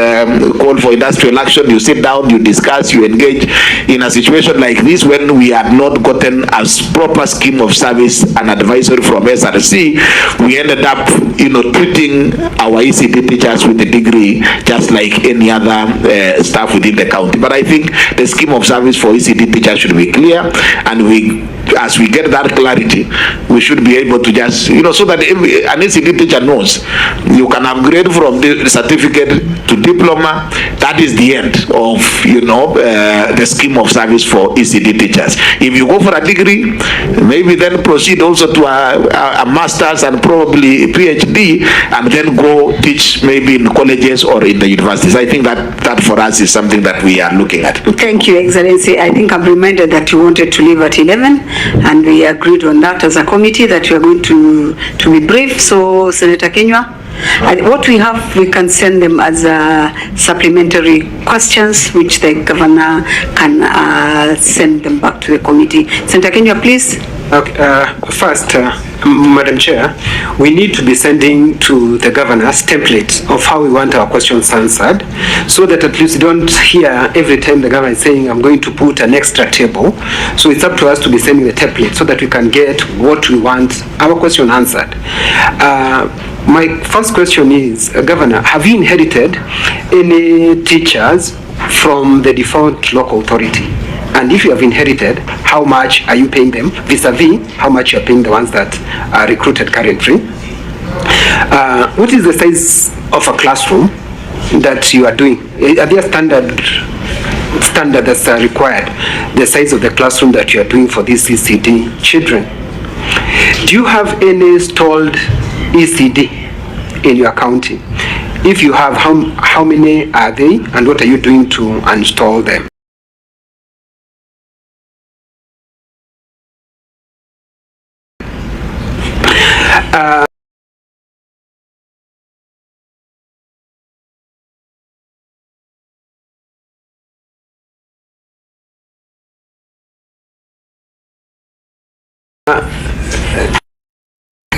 call for industrial action, you sit down, you discuss, you engage. In a situation like this, when we had not gotten as proper scheme of service and advisory from SRC, we ended up, treating our ECD teachers with a degree just like any other staff within the county. But I think the scheme of service for ECD teachers should be clear, and as we get that clarity, we should be able to just, so that an ECD teacher knows you can upgrade from the certificate to diploma. That is the end of, the scheme of service for ECD teachers. If you go for a degree, maybe then proceed also to a master's and probably a PhD, and then go teach maybe in colleges or in the universities. I think that for us is something that we are looking at. Thank you, Excellency. I think I'm reminded that you wanted to leave at 11, and we agreed on that as a committee that we are going to be brief. So, Senator Kenywa, what we have, we can send them as supplementary questions, which the governor can send them back to the committee. Senator Kenywa, please. Okay, first, Madam Chair, we need to be sending to the governors templates of how we want our questions answered, so that at least you don't hear every time the governor is saying, I'm going to put an extra table. So it's up to us to be sending the template so that we can get what we want, our question answered. My first question is, Governor, have you inherited any teachers from the defunct local authority? And if you have inherited, how much are you paying them vis-a-vis how much you're paying the ones that are recruited currently? What is the size of a classroom that you are doing? Are there standard that's required, the size of the classroom that you are doing for these ECD children? Do you have any installed ECD in your county? If you have, how many are they, and what are you doing to install them?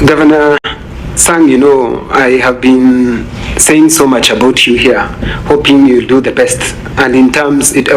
Governor Sang, you know, I have been saying so much about you here, hoping you'll do the best. And in terms, it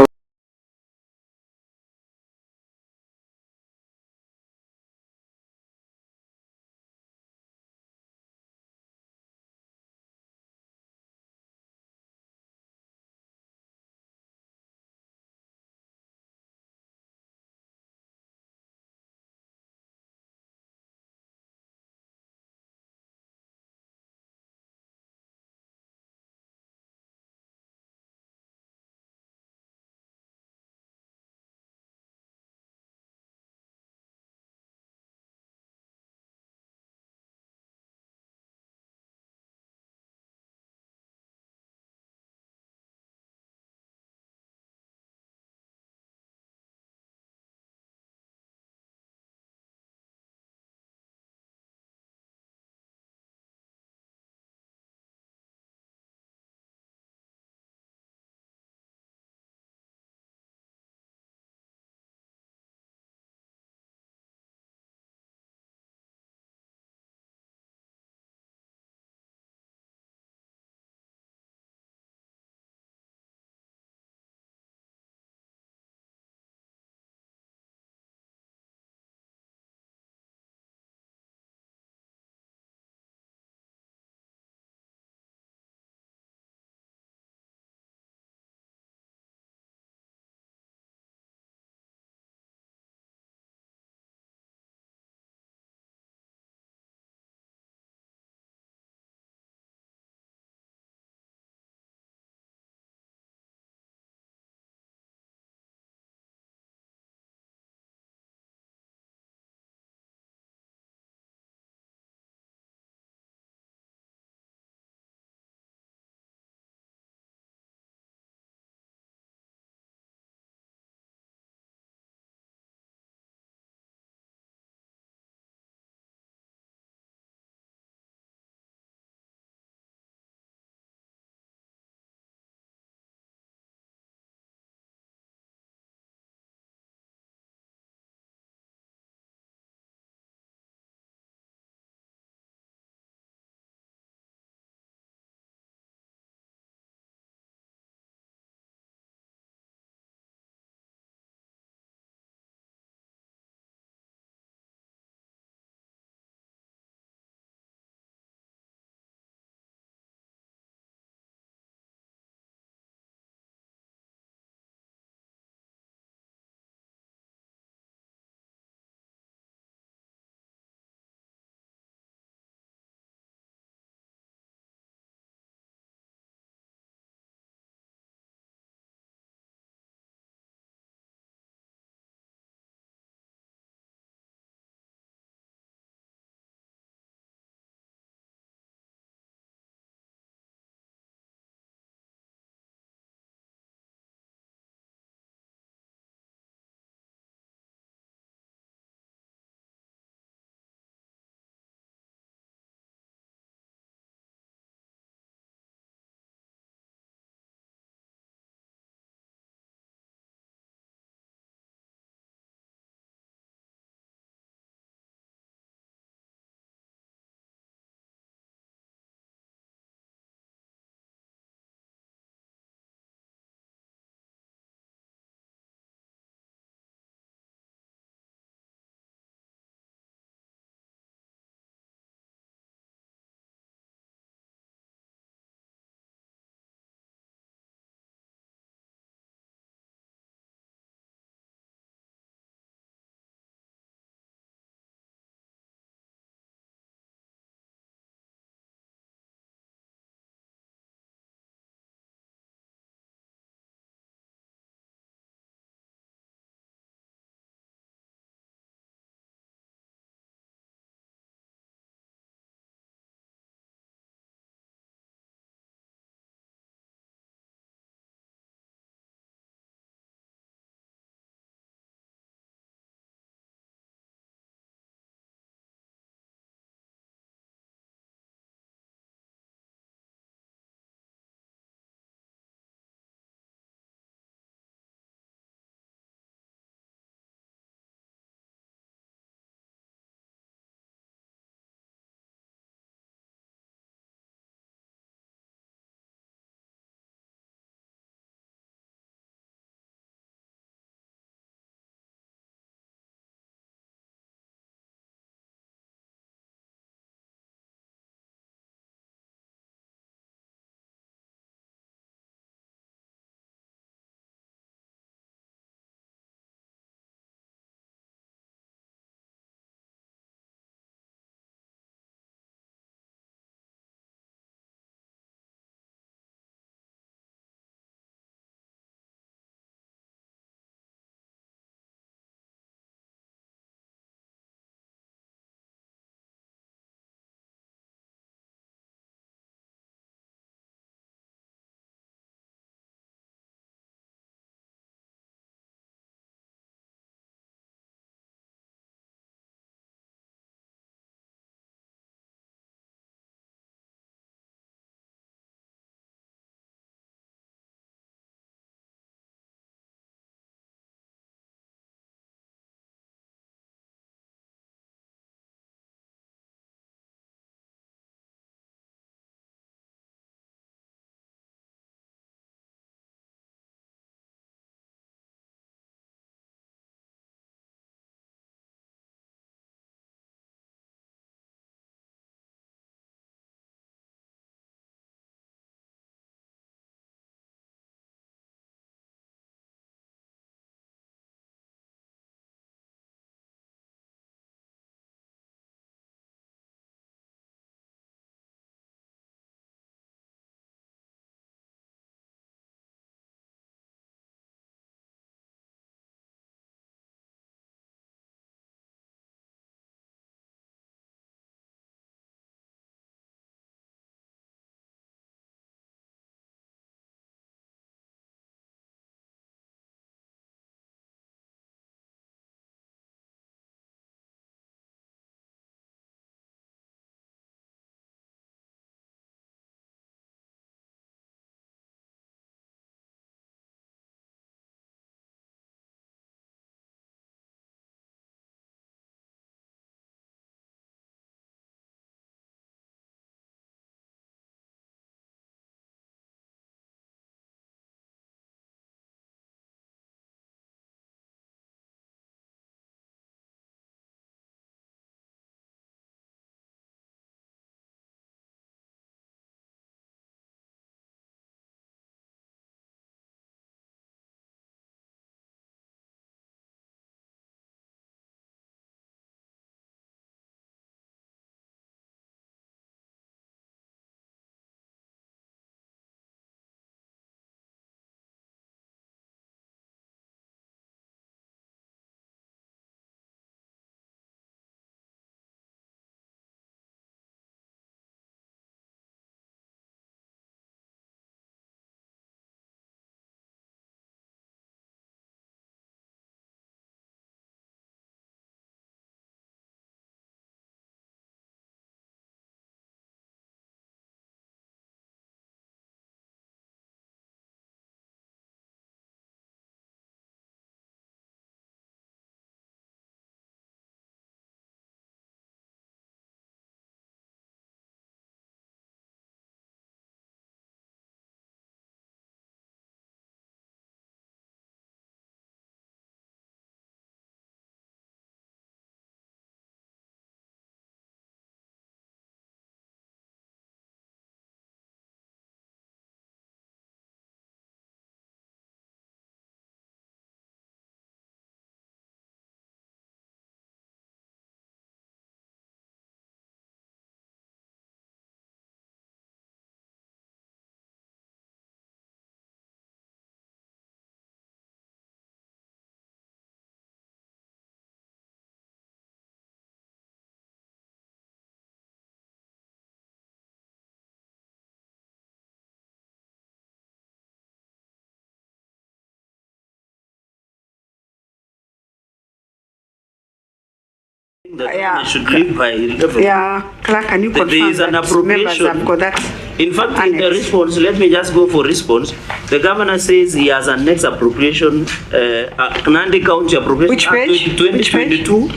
The governor should leave by 11. Yeah, clerk, can you confirm there is an that appropriation. members have got that? In fact, in the response, let me just go for response. The governor says he has an next appropriation, Nandi County appropriation. Which page? 2022,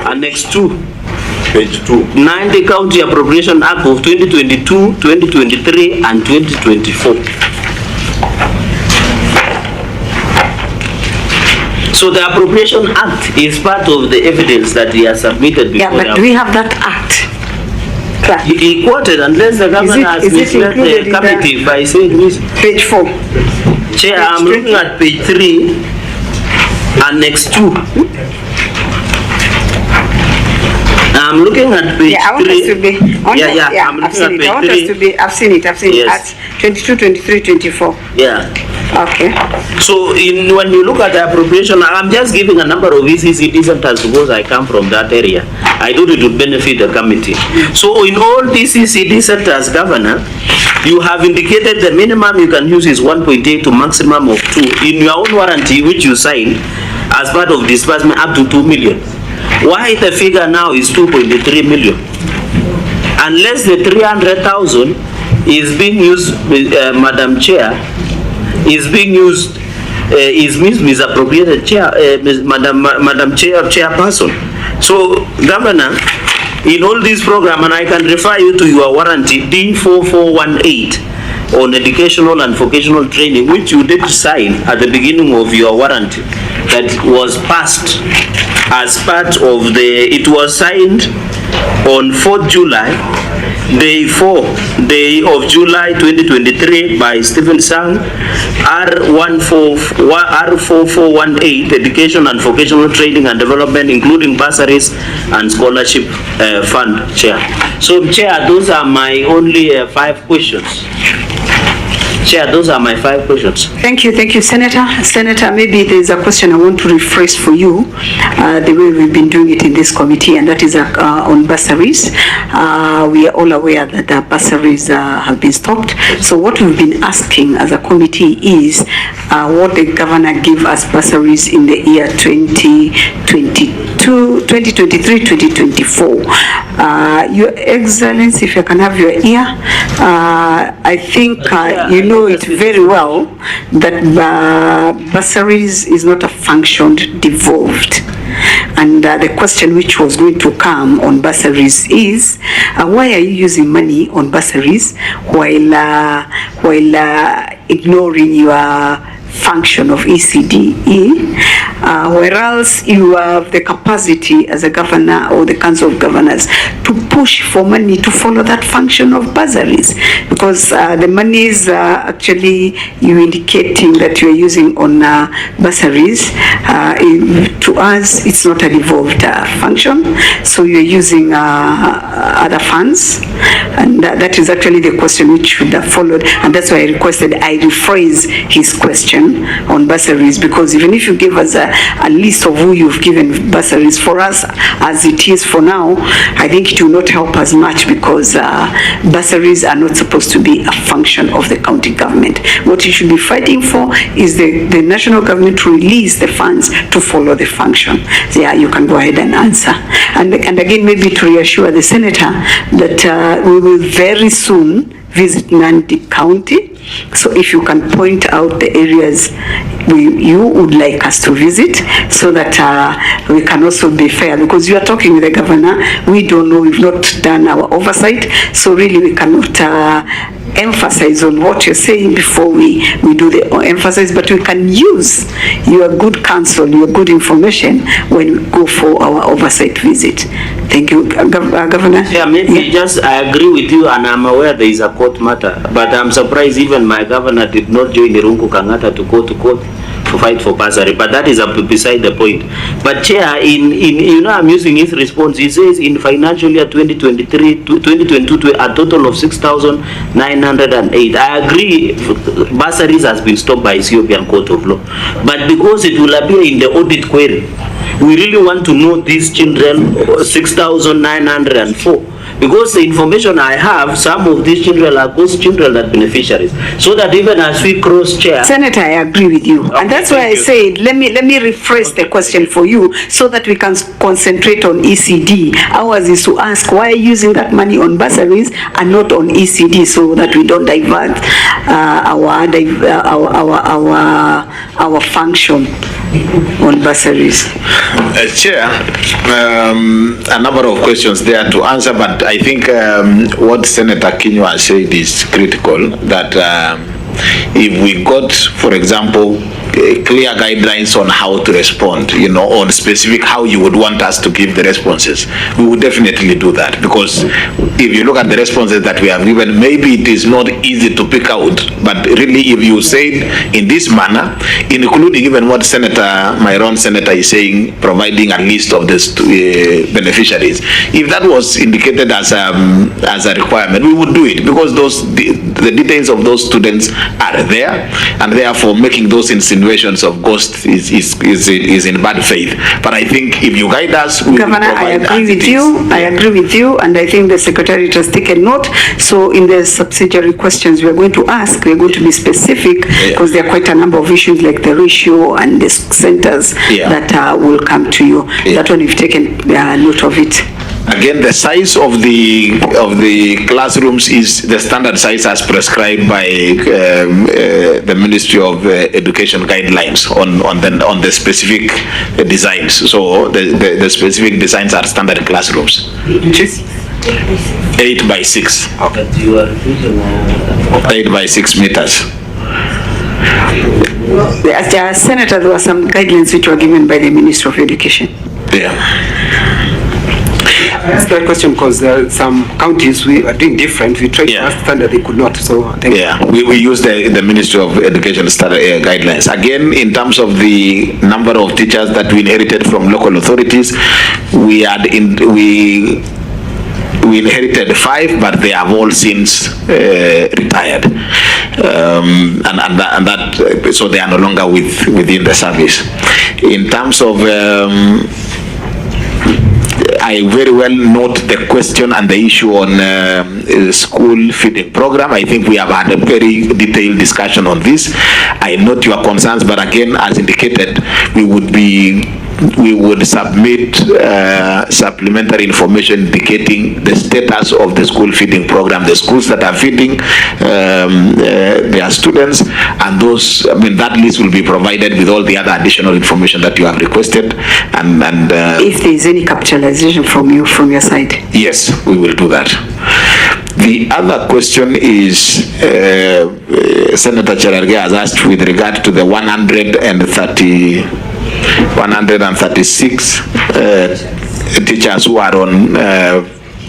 Annex 2. Page 2. Nandi County Appropriation Act of 2022, 2023, and 2024. So the Appropriation Act is part of the evidence that he has submitted before. Yeah, but do we have that act? Clerk. He quoted, unless the governor has misled the committee by saying this. Page 4. Chair, I'm looking at page 3, Annex 2. I'm looking at page 3. Yeah, I want us to be. I'm looking at page 3. I want us to be. I've seen it. Yes. At 22, 23, 24. Yeah. Okay. So when you look at the appropriation, I'm just giving a number of ECCD centers because I come from that area. I thought it would benefit the committee. So in all these ECCD centers, Governor, you have indicated the minimum you can use is 1.8 to maximum of 2. In your own warranty, which you signed as part of disbursement, up to 2 million. Why the figure now is 2.3 million? Unless the 300,000 is being used, Madam Chair, is being used, is misappropriated, Chair, Madam Chairperson. So, Governor, in all this program, and I can refer you to your warranty D4418 on educational and vocational training, which you did sign at the beginning of your warranty, that was passed as part of the, it was signed on 4th July, day of July 2023 by Stephen Sang, R4418, Education and Vocational Training and Development, including bursaries and scholarship fund, Chair. So, Chair, those are my only 5 questions. Chair, those are my 5 questions. Thank you, Senator. Senator, maybe there's a question I want to rephrase for you, the way we've been doing it in this committee, and that is on bursaries. We are all aware that the bursaries have been stopped. So what we've been asking as a committee is what the governor gave us bursaries in the year 2023-2024. Your Excellency, if you can have your ear, I think you know it very well that bursaries is not a function devolved. And the question which was going to come on bursaries is, why are you using money on bursaries while ignoring your function of ECDE, whereas you have the capacity as a governor or the Council of Governors to push for money to follow that function of bursaries, because the monies actually you indicating that you're using on bursaries, to us it's not a devolved function, so you're using other funds, and that is actually the question which should have followed, and that's why I requested I rephrase his question on bursaries, because even if you give us a list of who you've given bursaries, for us as it is for now, I think it will not help us much, because bursaries are not supposed to be a function of the county government. What you should be fighting for is the national government to release the funds to follow the function. Yeah, you can go ahead and answer. And again, maybe to reassure the senator that we will very soon visit Nandi County. So if you can point out the areas you would like us to visit, so that we can also be fair, because you are talking with the governor, we don't know, we've not done our oversight, so really we cannot emphasize on what you're saying before we do the emphasis, but we can use your good counsel, your good information when we go for our oversight visit. Thank you, Governor. Yeah, maybe just I agree with you, and I'm aware there is a court matter, but I'm surprised even my governor did not join Irungu Kangata to go to court to fight for bursary, but that is beside the point. But Chair, in I'm using his response, he says in financial year 2023-2022 a total of 6,908. I agree, bursaries has been stopped by Ethiopian Court of Law, but because it will appear in the audit query, we really want to know these children, 6,904, because the information I have, some of these children are ghost children that beneficiaries. So that even as we cross-check. Senator, I agree with you. Okay, and that's why I said, let me rephrase the question for you so that we can concentrate on ECD. Ours is to ask why using that money on bursaries and not on ECD, so that we don't divert our function on bursaries. Chair, a number of questions there to answer, but I think what Senator Kinyua said is critical, that if we got, for example, clear guidelines on how to respond, on specific how you would want us to give the responses, we would definitely do that. Because if you look at the responses that we have given, maybe it is not easy to pick out, but really if you say in this manner, including even what my own senator is saying, providing a list of the beneficiaries, if that was indicated as a requirement, we would do it, because the details of those students are there, and therefore making those insinuations of ghost is in bad faith. But I think if you guide us, we Governor, I agree with you. I agree with you, and I think the Secretariat has taken note. So in the subsidiary questions we are going to ask, we are going to be specific, because there are quite a number of issues like the ratio and the centers that will come to you. That one we've taken note of it. Again, the size of the classrooms is the standard size as prescribed by the Ministry of Education guidelines on the specific designs. So the specific designs are standard classrooms. 8 by 6. 8 by 6 meters. Senator, there were some guidelines which were given by the Ministry of Education. That's that question, because there are some counties we are doing different. We tried to ask standard, they could not. So I think we use the Ministry of Education standard guidelines. Again, in terms of the number of teachers that we inherited from local authorities, we inherited 5, but they have all since retired, and that so they are no longer within the service. In terms of I very well note the question and the issue on school feeding program. I think we have had a very detailed discussion on this. I note your concerns, but again, as indicated, we would submit supplementary information indicating the status of the school feeding program, the schools that are feeding their students, and those, that list will be provided with all the other additional information that you have requested. And if there is any capitalization from your side. Yes, we will do that. The other question is Senator Cherargei has asked with regard to the 136 teachers who are on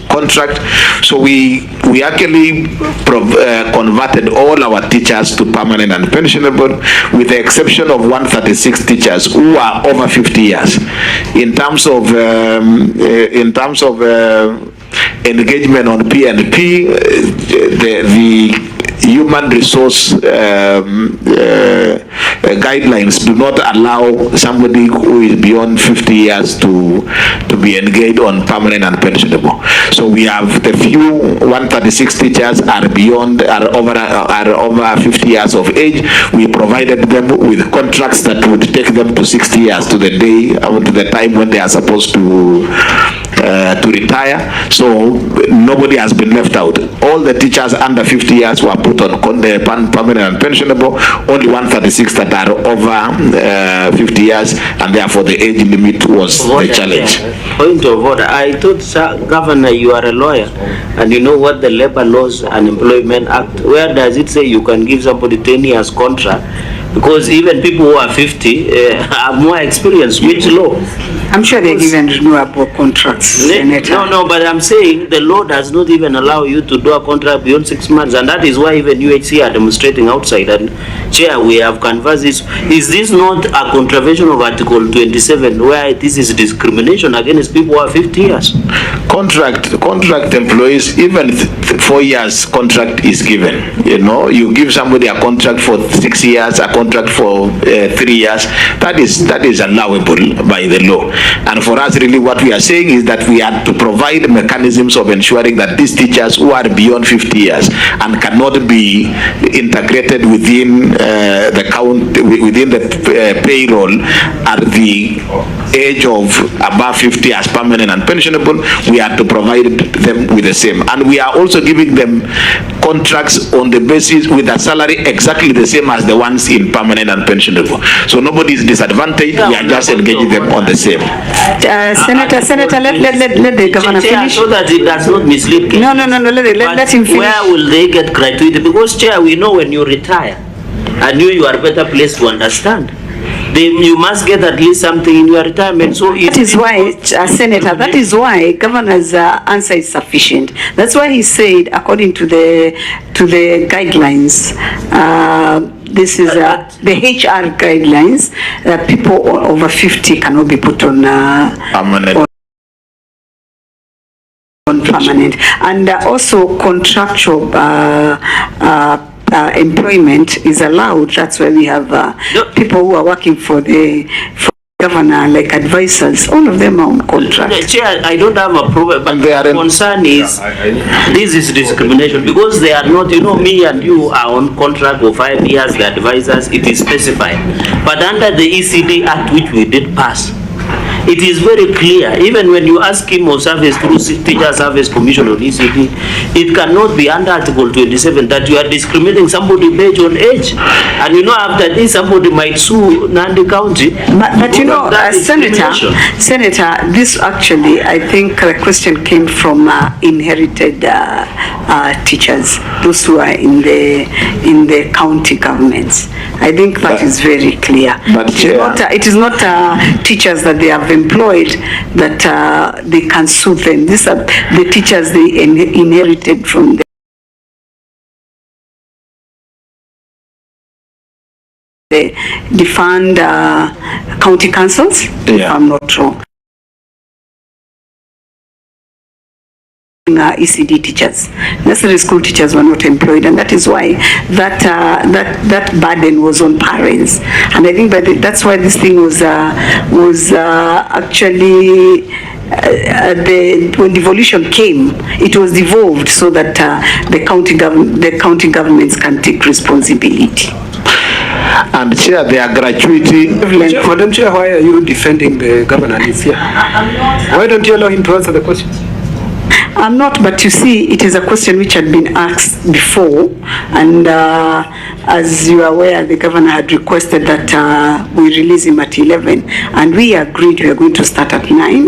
contract. So we actually converted all our teachers to permanent and pensionable, with the exception of 136 teachers who are over 50 years. In terms of engagement on P&P, the human resource guidelines do not allow somebody who is beyond 50 years to be engaged on permanent and pensionable. So we have the few 136 teachers are over 50 years of age. We provided them with contracts that would take them to 60 years to the day, to the time when they are supposed to retire. So nobody has been left out. All the teachers under 50 years were put on permanent and pensionable. Only 136 that are over 50 years, and therefore the age limit was the challenge. Point of order. I thought, sir, Governor, you are a lawyer and you know what the Labor Laws and Employment Act, where does it say you can give somebody 10 years contract? Because even people who are 50 have more experience. Which law? I'm sure they're given renewable contracts. No, but I'm saying the law does not even allow you to do a contract beyond 6 months, and that is why even UHC are demonstrating outside and Chair, we have canvassed this. Is this not a contravention of Article 27, where this is discrimination against people who are 50 years? Contract employees, even 4 years contract is given. You know, you give somebody a contract for 6 years, a contract for 3 years. That is allowable by the law. And for us, really, what we are saying is that we have to provide mechanisms of ensuring that these teachers who are beyond 50 years and cannot be integrated within the payroll at the age of above 50 as permanent and pensionable, we have to provide them with the same. And we are also giving them contracts on the basis with a salary exactly the same as the ones in permanent and pensionable. So nobody is disadvantaged. We are just engaging them on the same. Senator, let the governor finish. So that it does not mislead. No, let him finish. Where will they get gratuity? Because, Chair, we know when you retire, and you are better placed to understand. You must get at least something in your retirement. So that is why, Senator, that is why Governor's answer is sufficient. That's why he said, according to the guidelines, this is the HR guidelines, that people over 50 cannot be put on permanent, and also contractual employment is allowed. That's why we have people who are working for the governor, like advisors. All of them are on contract. Chair, I don't have a problem, but the concern is this is discrimination because they are not, you know, me and you are on contract for 5 years, the advisors, it is specified. But under the ECD Act, which we did pass, it is very clear, even when you ask him of service through Teacher Service Commission on ECD, it cannot be under Article 27 that you are discriminating somebody based on age. And you know, after this, somebody might sue Nandi County. But you know, Senator, this actually, I think the question came from inherited teachers, those who are in the county governments. I think that is very clear. But it is not teachers that they have employed that they can sue them. These are the teachers they inherited from the defunct county councils, if I'm not wrong. ECD teachers, nursery school teachers were not employed, and that is why that burden was on parents. And I think that's why this thing was actually when devolution came, it was devolved so that the county governments can take responsibility. And Chair, their gratuity. Madam Chair, why are you defending the governor? Why don't you allow him to answer the question? I'm not, but you see, it is a question which had been asked before, and as you are aware, the governor had requested that we release him at 11, and we agreed we are going to start at 9,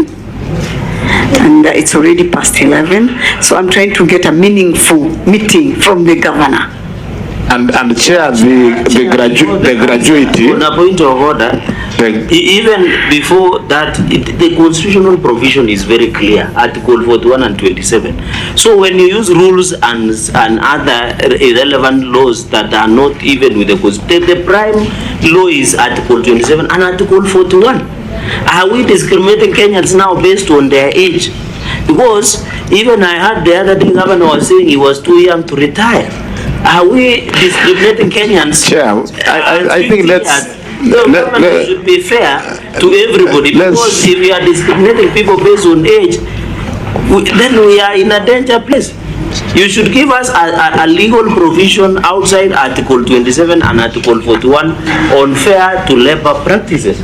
and it's already past 11, so I'm trying to get a meaningful meeting from the governor. And Chair, the gratuity. On a point of order, even before that, the constitutional provision is very clear, Article 41 and 27. So when you use rules and other irrelevant laws that are not even with the constitution, the prime law is Article 27 and Article 41. Are we discriminating Kenyans now based on their age? Because even I heard the other day, Governor was saying he was too young to retire. Are we discriminating Kenyans? Chair, I think government should be fair to everybody, because if you are discriminating people based on age, then we are in a danger place. You should give us a legal provision outside Article 27 and Article 41 on fair to labor practices,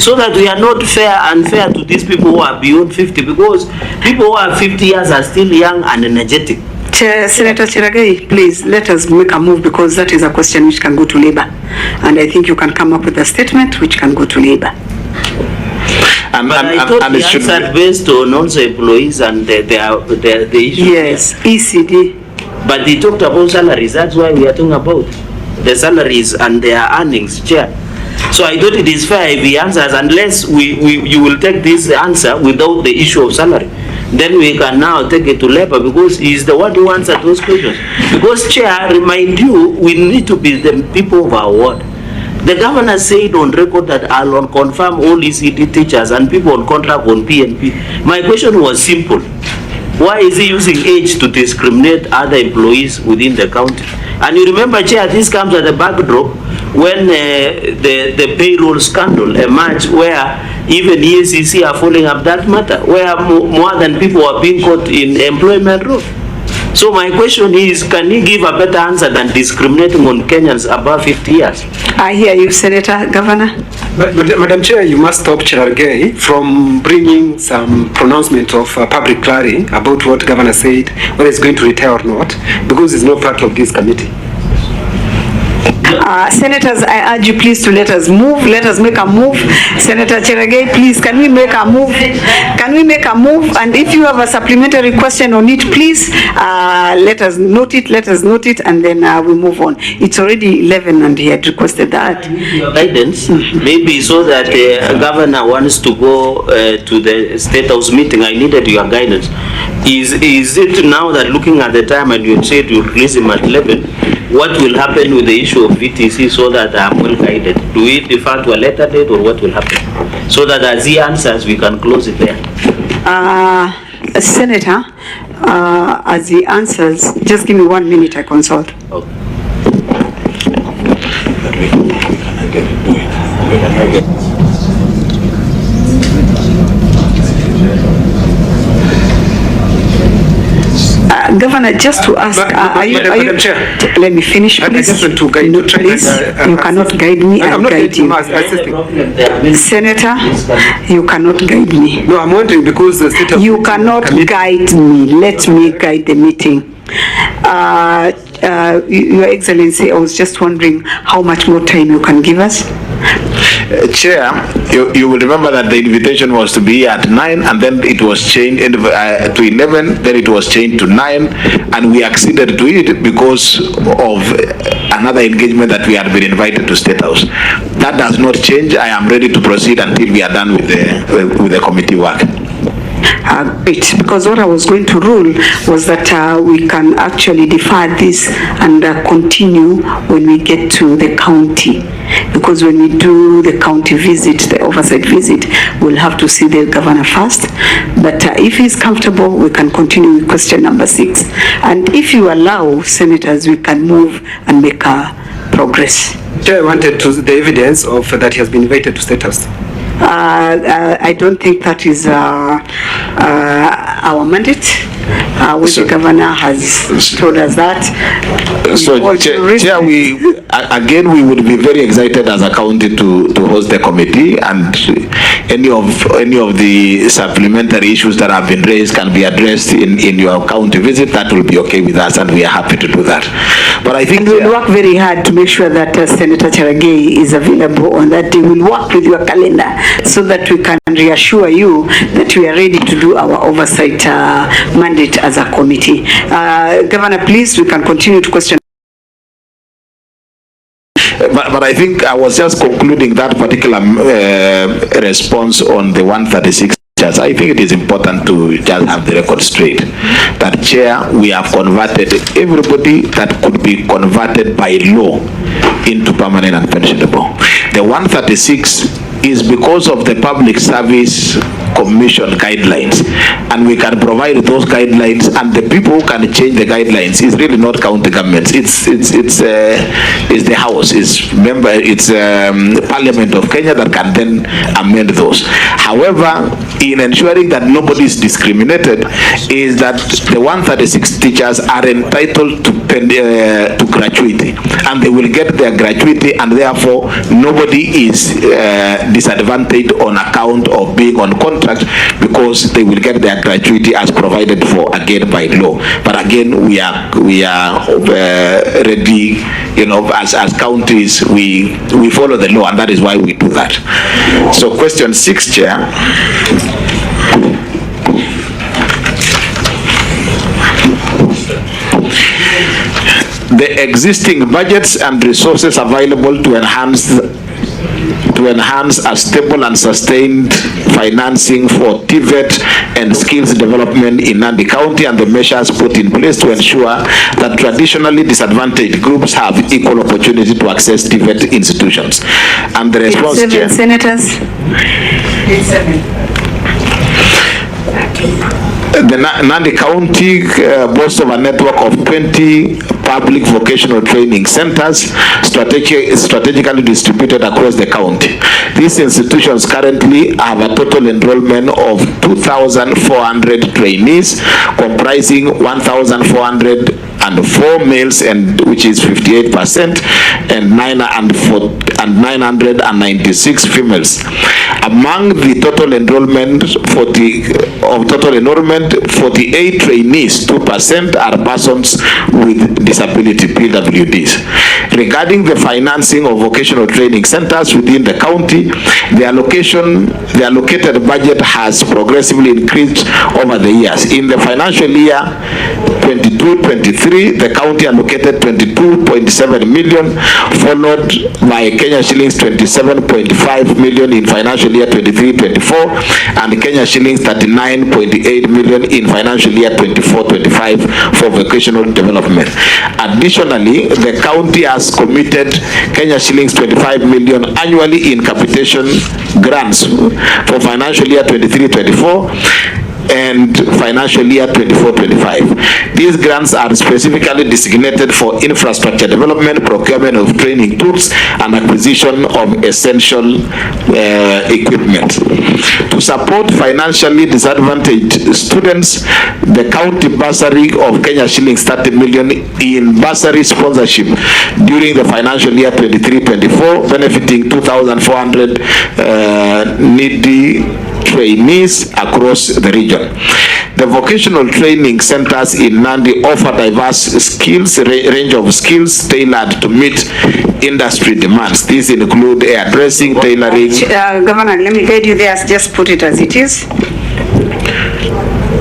so that we are not unfair to these people who are beyond 50, because people who are 50 years are still young and energetic. Senator Chiragai, please let us make a move, because that is a question which can go to labor, and I think you can come up with a statement which can go to labor. But I thought the answer based on also employees and the issue. Yes, ECD. But they talked about salaries. That's why we are talking about the salaries and their earnings, Chair. So I thought it is fair if he answers, unless you will take this answer without the issue of salary. then we can now take it to labor, because he's the one who answered those questions. Because Chair, remind you, we need to be the people of our word. The governor said on record that I'll confirm all ECD teachers and people on contract on PNP. My question was simple. Why is he using age to discriminate other employees within the county? And you remember, Chair, this comes at the backdrop when the payroll scandal emerged, where even EACC are following up that matter, where more than people are being caught in employment role. So my question is, can he give a better answer than discriminating on Kenyans above 50 years? I hear you, Senator. Governor. But Madam Chair, you must stop Cherargei from bringing some pronouncement of public clarity about what Governor said, whether he's going to retire or not, because it's not part of this committee. Senators, I urge you please to let us move. Let us make a move. Senator Cherargei, please, can we make a move? Can we make a move? And if you have a supplementary question on it, please let us note it. Let us note it, and then we move on. It's already 11, and he had requested that. Guidance, maybe so that the governor wants to go to the State House meeting. I needed your guidance. Is it now that looking at the time, and you said you release him at 11, what will happen with the issue of VTC so that I'm well guided? Do we defer to a later date, or what will happen? So that as he answers, we can close it there. Senator, as he answers, just give me 1 minute, I consult. Okay. Governor, just to ask, Madam Chair, let me finish, please. I just want to guide, no, please, you cannot guide me. I'll guide you. Senator, you cannot guide me. No, I'm wondering because the state of you cannot guide me. Let me guide the meeting. Your Excellency, I was just wondering how much more time you can give us. Chair, you will remember that the invitation was to be at 9, and then it was changed to 11, then it was changed to 9, and we acceded to it because of another engagement that we had been invited to State House. That does not change. I am ready to proceed until we are done with the committee work. Great, because what I was going to rule was that we can actually defer this and continue when we get to the county, because when we do the county visit, the oversight visit, we'll have to see the governor first. But if he's comfortable, we can continue with question number 6. And if you allow, senators, we can move and make progress. Chair, I wanted to the evidence of that he has been invited to State House. I don't think that is our mandate. The governor has told us that. So, Chair, we would be very excited as a county to host the committee, and any of the supplementary issues that have been raised can be addressed in your county visit. That will be okay with us, and we are happy to do that. But I think we'll work very hard to make sure that Senator Cherargei is available on that day. We'll work with your calendar so that we can reassure you that we are ready to do our oversight mandate as a committee. Governor, please, we can continue to question. But I think I was just concluding that particular response on the 136. I think it is important to just have the record straight that, Chair, we have converted everybody that could be converted by law into permanent and pensionable. The 136 is because of the Public Service Commission guidelines, and we can provide those guidelines, and the people who can change the guidelines is really not county governments. It's the House, it's Parliament of Kenya that can then amend those. However, in ensuring that nobody is discriminated, is that the 136 teachers are entitled to gratuity, and they will get their gratuity, and therefore nobody is disadvantaged on account of being on contract, because they will get their gratuity as provided for again by law. But again, we are ready, as counties, we follow the law, and that is why we do that. So question 6, Chair. The existing budgets and resources available to enhance to enhance a stable and sustained financing for TVET and skills development in Nandi County, and the measures put in place to ensure that traditionally disadvantaged groups have equal opportunity to access TVET institutions. And the response, Chair. Senators. The Nandi County boasts of a network of 20 public vocational training centers strategically distributed across the county. These institutions currently have a total enrollment of 2,400 trainees, comprising 1,404 males, and which is 58%, and 996 females. Among the total enrollment, 48 trainees, 2% are persons with disability, PWDs. Regarding the financing of vocational training centers within the county, the allocated budget has progressively increased over the years. In the financial year 22-23, the county allocated 22.7 million, followed by Kenya shillings 27.5 million in financial year 23-24, and Kenya shillings 39.8 million in financial year 24-25 for vocational development. Additionally, the county has committed Kenya shillings 25 million annually in capitation grants for financial year 23-24 and financial year 24-25. These grants are specifically designated for infrastructure development, procurement of training tools, and acquisition of essential equipment. To support financially disadvantaged students, the county bursary of Kenya shillings 30 million in bursary sponsorship during the financial year 23-24, benefiting 2,400 needy trainees across the region. The vocational training centers in Nandi offer diverse skills, range of skills tailored to meet industry demands. These include hairdressing, tailoring. Governor, let me guide you there. Just put it as it is.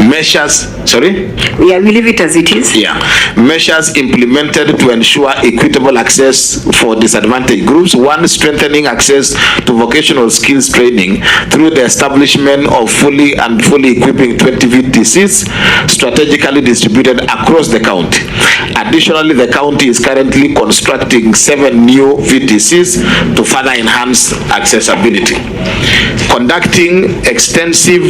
Measures, sorry? Yeah, we leave it as it is. Yeah. Measures implemented to ensure equitable access for disadvantaged groups. One, strengthening access to vocational skills training through the establishment of fully equipping 20 VTCs strategically distributed across the county. Additionally, the county is currently constructing 7 new VTCs to further enhance accessibility. Conducting extensive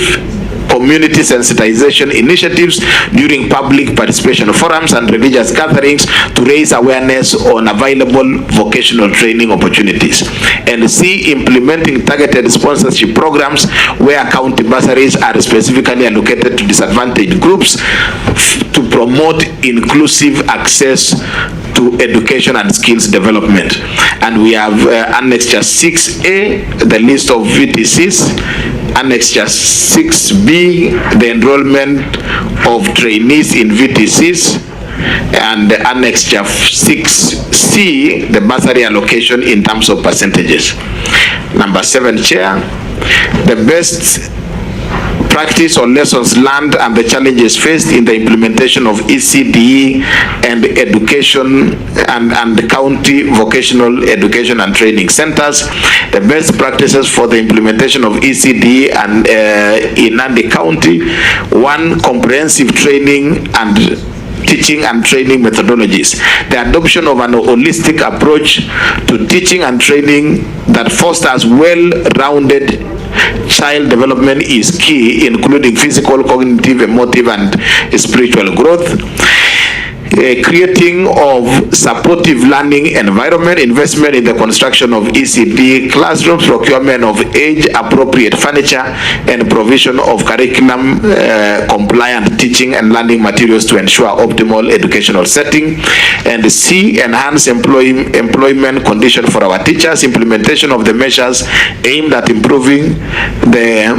community sensitization initiatives during public participation forums and religious gatherings to raise awareness on available vocational training opportunities. And C, implementing targeted sponsorship programs where county bursaries are specifically allocated to disadvantaged groups to promote inclusive access to education and skills development. And we have Annexure 6A, the list of VTCs, Annexure 6B, the enrollment of trainees in VTCs, and Annexure 6C, the bursary allocation in terms of percentages. Number 7, Chair, the best practice or lessons learned and the challenges faced in the implementation of ECDE and education and the county vocational education and training centers. The best practices for the implementation of ECDE and in Nandi County. 1, comprehensive training and teaching and training methodologies. The adoption of an holistic approach to teaching and training that fosters well-rounded child development is key, including physical, cognitive, emotive, and spiritual growth. Creating of supportive learning environment, investment in the construction of ECD classrooms, procurement of age-appropriate furniture, and provision of curriculum compliant teaching and learning materials to ensure optimal educational setting. And C, enhance employment condition for our teachers, implementation of the measures aimed at improving the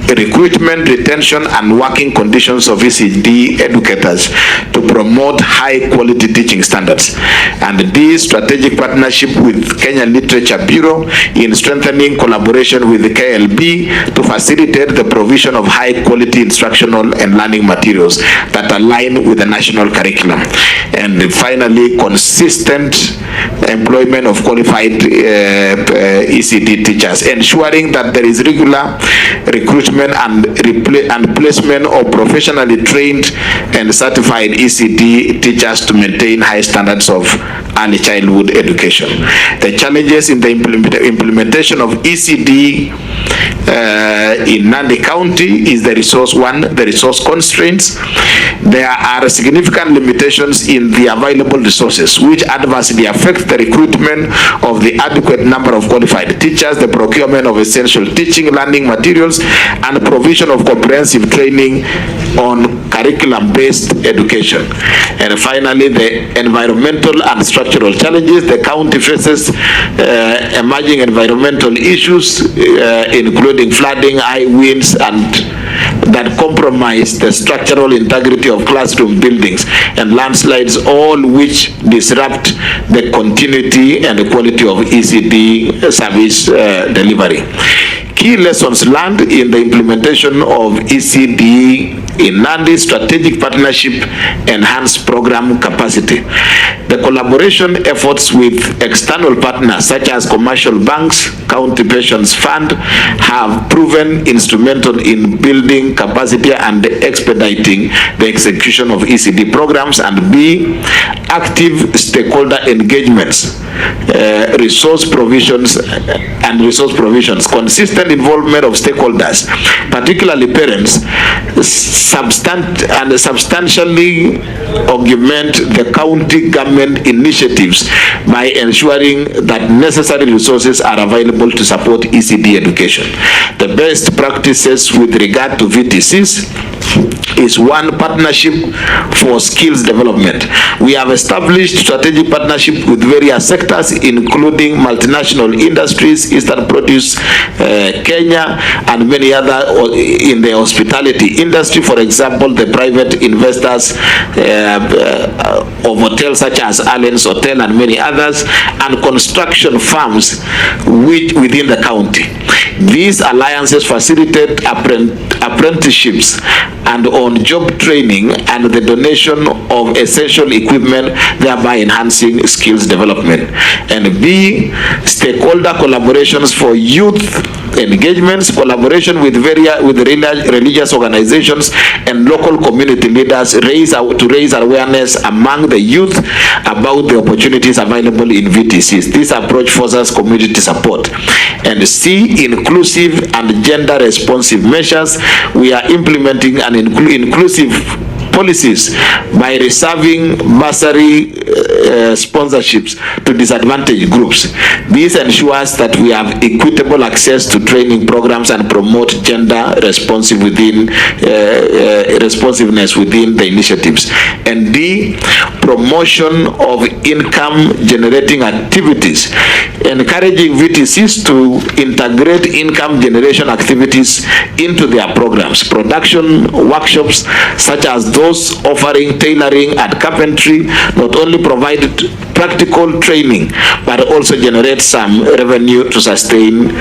recruitment, retention, and working conditions of ECD educators to promote high-quality teaching standards. And D, strategic partnership with Kenya Literature Bureau in strengthening collaboration with the KLB to facilitate the provision of high-quality instructional and learning materials that align with the national curriculum. And finally, consistent employment of qualified ECD teachers, ensuring that there is regular recruitment and placement of professionally trained and certified ECD teachers to maintain high standards of early childhood education. The challenges in the implementation of ECD in Nandi County is the resource constraints. There are significant limitations in the available resources, which adversely affect the recruitment of the adequate number of qualified teachers, the procurement of essential teaching learning materials, and provision of comprehensive training on curriculum-based education. And finally, the environmental and structural challenges. The county faces emerging environmental issues, including flooding, high winds, and that compromise the structural integrity of classroom buildings, and landslides, all which disrupt the continuity and the quality of ECD service delivery. Key lessons learned in the implementation of ECD in Nandi: strategic partnership, enhanced program capacity. The collaboration efforts with external partners such as commercial banks, county pensions fund have proven instrumental in building capacity and expediting the execution of ECD programs. And B, active stakeholder engagements, resource provisions, consistent involvement of stakeholders, particularly parents, substantially augment the county government initiatives by ensuring that necessary resources are available to support ECD education. The best practices with regard to VTCs is one, partnership for skills development. We have established strategic partnership with various sectors, including multinational industries, Eastern Produce Kenya, and many other in the hospitality industry. For example, the private investors of hotels such as Allen's Hotel and many others, and construction firms within the county. These alliances facilitate apprenticeships and on-job training and the donation of essential equipment, thereby enhancing skills development. And B, stakeholder collaborations for youth engagements, collaboration with religious organizations and local community leaders to raise awareness among the youth about the opportunities available in VTCs. This approach fosters community support. And C, inclusive and gender responsive measures. We are implementing an inclusive policies by reserving bursary sponsorships to disadvantaged groups. This ensures that we have equitable access to training programs and promote gender responsiveness within the initiatives. And D, promotion of income generating activities, encouraging VTCs to integrate income generation activities into their programs. Production workshops such as those offering tailoring and carpentry not only provide practical training but also generate some revenue to sustain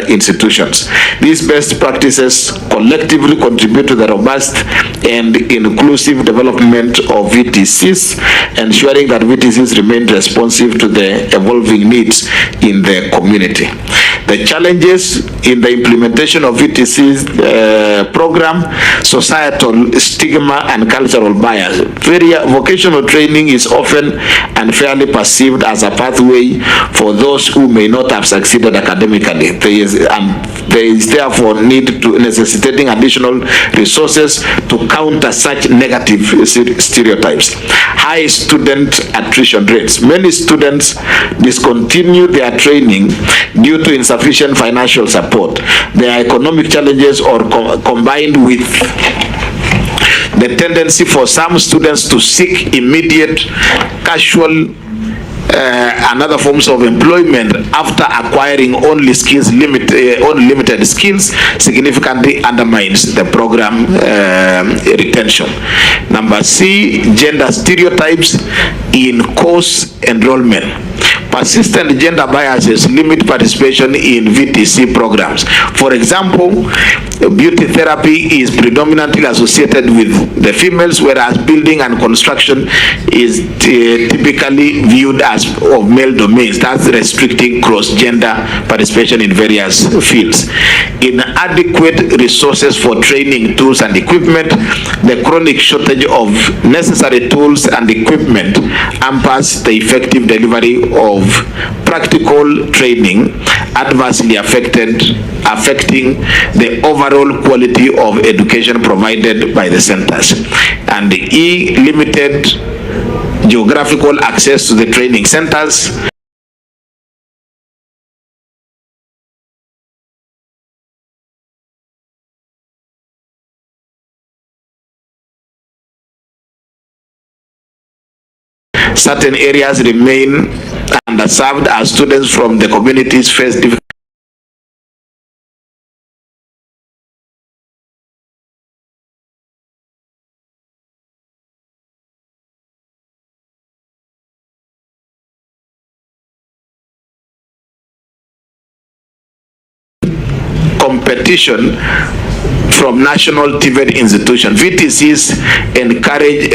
institutions. These best practices collectively contribute to the robust and inclusive development of VTCs, ensuring that VTCs remain responsive to the evolving needs in the community. The challenges in the implementation of VTCs program: societal stigma and cultural bias. Vocational training is often unfairly perceived as a pathway for those who may not have succeeded academically. There is therefore necessitating additional resources to counter such negative stereotypes. High student attrition rates. Many students discontinue their training due to insufficient financial support. Their economic challenges or combined with the tendency for some students to seek immediate casual and other forms of employment after acquiring only limited skills significantly undermines the program retention. Number C, gender stereotypes in course enrollment. Persistent gender biases limit participation in VTC programs. For example, beauty therapy is predominantly associated with the females, whereas building and construction is typically viewed as of male domains. That's restricting cross-gender participation in various fields. Inadequate resources for training, tools and equipment. The chronic shortage of necessary tools and equipment hampers the effective delivery of practical training, adversely affecting the overall quality of education provided by the centers. And E, limited geographical access to the training centers. Certain areas remain underserved as students from the communities face difficulties competition from national TVET institutions. VTCs encourage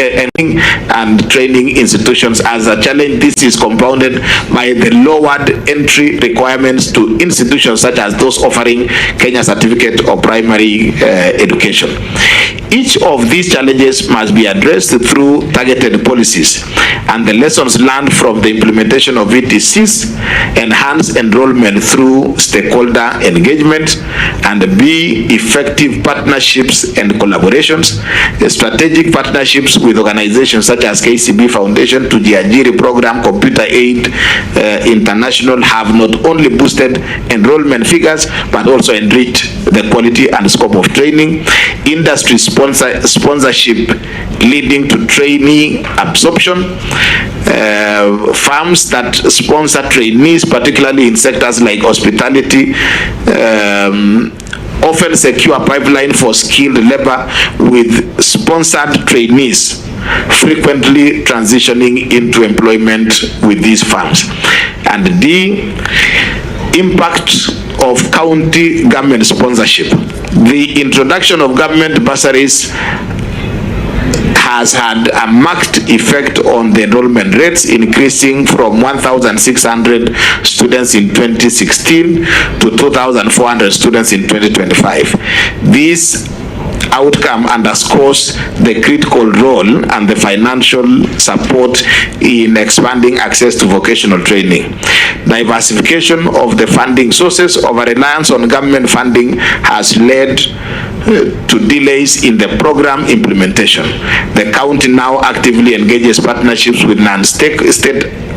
and training institutions as a challenge. This is compounded by the lowered entry requirements to institutions such as those offering Kenya certificate or primary education. Each of these challenges must be addressed through targeted policies, and the lessons learned from the implementation of VTCs enhance enrollment through stakeholder engagement, and B, effective partnerships and collaborations. The strategic partnerships with organizations such as KCB Foundation, to the Ajiri Program, Computer Aid International have not only boosted enrollment figures but also enriched the quality and scope of training. Industry sponsorship leading to trainee absorption. Firms that sponsor trainees, particularly in sectors like hospitality, often secure pipeline for skilled labor with sponsored trainees, frequently transitioning into employment with these firms. And D, impact of county government sponsorship. The introduction of government bursaries has had a marked effect on the enrollment rates, increasing from 1,600 students in 2016 to 2,400 students in 2025. This outcome underscores the critical role and the financial support in expanding access to vocational training. Diversification of the funding sources. Over-reliance on government funding has led to delays in the program implementation. The county now actively engages partnerships with non-state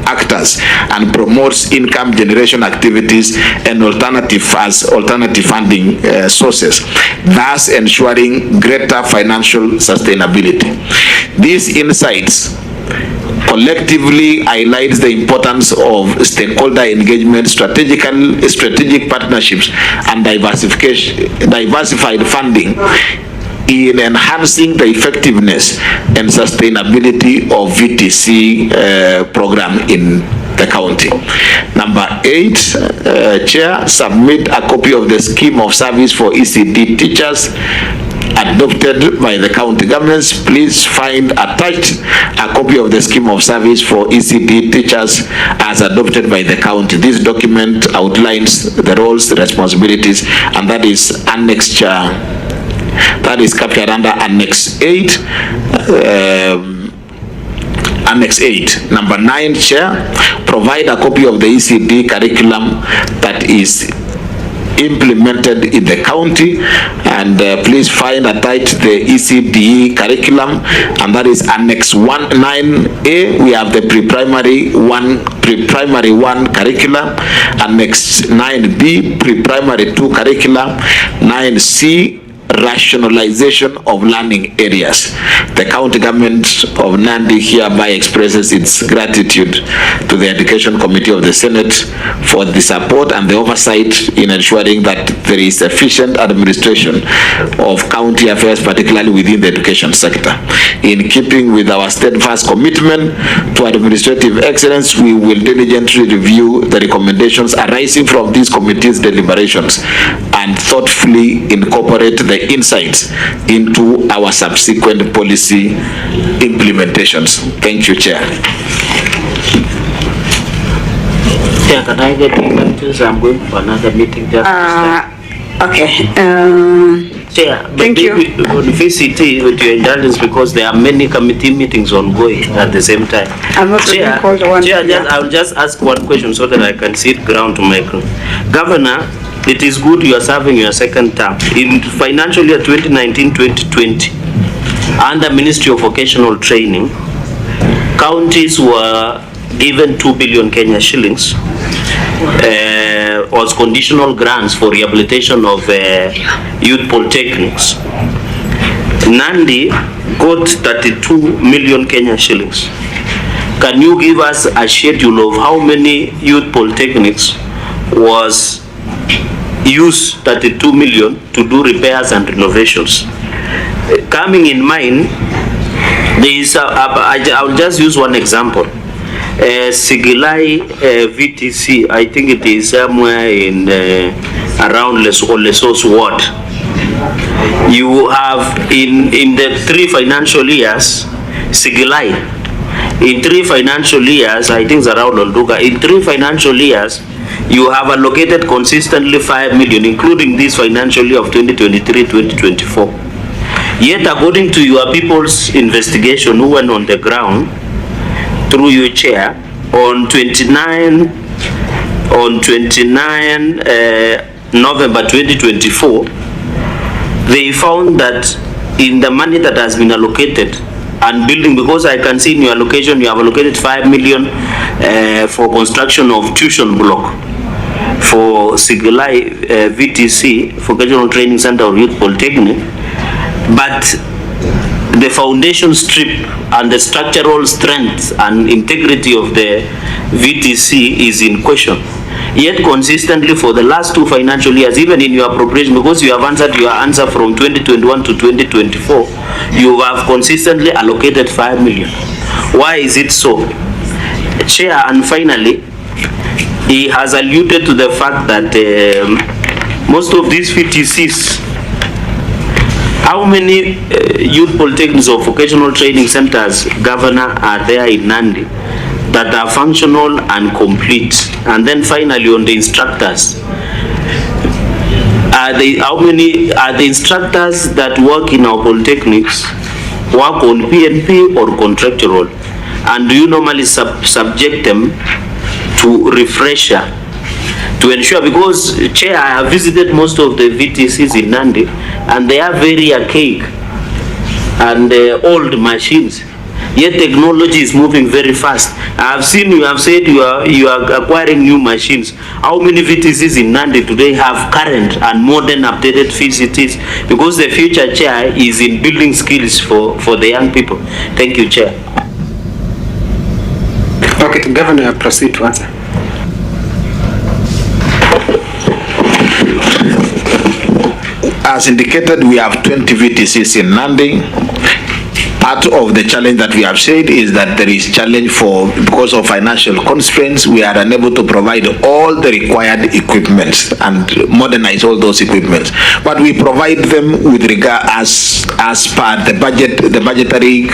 actors and promotes income generation activities and alternative funding sources, thus ensuring greater financial sustainability. These insights collectively highlights the importance of stakeholder engagement, strategic partnerships, and diversified funding in enhancing the effectiveness and sustainability of VTC program in the county. Number 8, Chair, submit a copy of the scheme of service for ECD teachers adopted by the county governments. Please find attached a copy of the scheme of service for ECD teachers as adopted by the county. This document outlines the roles, the responsibilities, and that is annexed, that is captured under Annex 8. Annex 8. Number 9, Chair, provide a copy of the ECD curriculum that is implemented in the county, and please find attached the ECD curriculum, and that is Annex 9A. We have the pre-primary 1 curriculum, Annex 9B pre-primary 2 curriculum, 9C rationalization of learning areas. The county government of Nandi hereby expresses its gratitude to the Education Committee of the Senate for the support and the oversight in ensuring that there is efficient administration of county affairs, particularly within the education sector. In keeping with our steadfast commitment to administrative excellence, we will diligently review the recommendations arising from these committees' deliberations and thoughtfully incorporate the insights into our subsequent policy implementations. Thank you, Chair. Chair, can I get in? I'm going for another meeting just okay. Chair, thank you. On VCT, with your indulgence, because there are many committee meetings ongoing at the same time. I'm not Chair, called one. Chair, I'll just ask one question so that I can sit ground to my ground. Governor, it is good you are serving your second term. In financial year 2019-2020, under Ministry of Vocational Training, counties were given 2 billion Kenya shillings as conditional grants for rehabilitation of youth polytechnics. Nandi got 32 million Kenya shillings. Can you give us a schedule of how many youth polytechnics was used 32 million to do repairs and renovations? Coming in mind, there is I'll just use one example. Sigilai VTC, I think it is somewhere in around Lesos ward. You have in the 3 financial years, Sigilai, in 3 financial years, I think it's around Olduga, in 3 financial years, you have allocated consistently 5 million, including this financial year of 2023-2024. Yet, according to your people's investigation who went on the ground, through your chair, on 29 November 2024, they found that in the money that has been allocated and building, because I can see in your allocation you have allocated 5 million for construction of tuition block for Sigilai VTC, Vocational Training Center of Youth Polytechnic, but the foundation strip and the structural strength and integrity of the VTC is in question. Yet consistently for the last 2 financial years, even in your appropriation, because you have answered your answer from 2021 to 2024, you have consistently allocated 5 million. Why is it so? Chair, and finally, he has alluded to the fact that most of these VTCs, how many youth polytechnics or vocational training centers, Governor, are there in Nandi that are functional and complete? And then finally on the instructors, how many are the instructors that work in our polytechnics work on PNP or contractual? And do you normally subject them to refresher to ensure, because Chair, I have visited most of the VTCs in Nandi and they are very archaic and old machines, yet technology is moving very fast. I have seen you have said you are acquiring new machines. How many VTCs in Nandi today have current and modern updated VCTs? Because the future, Chair, is in building skills for the young people. Thank you, Chair. Okay, Governor, proceed to answer. As indicated, we have 20 VTCs in Nandi. Part of the challenge that we have said is that there is challenge because of financial constraints, we are unable to provide all the required equipment and modernize all those equipments. But we provide them with regard as per the budgetary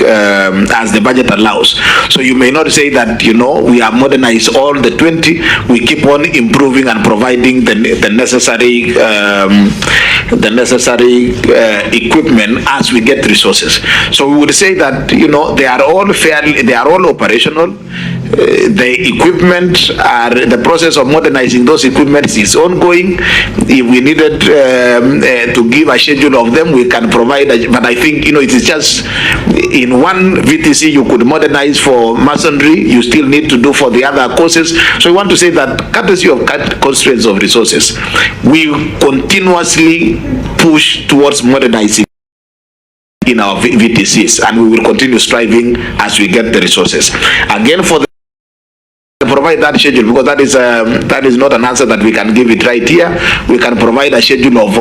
as the budget allows. So you may not say that, you know, we have modernized all the 20. We keep on improving and providing the necessary equipment as we get resources. So we would say that, you know, they are all operational. The equipment the process of modernizing those equipments is ongoing. If we needed to give a schedule of them, we can provide, but I think, you know, it is just in one VTC you could modernize for masonry, you still need to do for the other courses. So we want to say that courtesy of constraints of resources, we continuously push towards modernizing in our VTCs, and we will continue striving as we get the resources. Again, for the provide that schedule, because that is not an answer that we can give it right here. We can provide a schedule of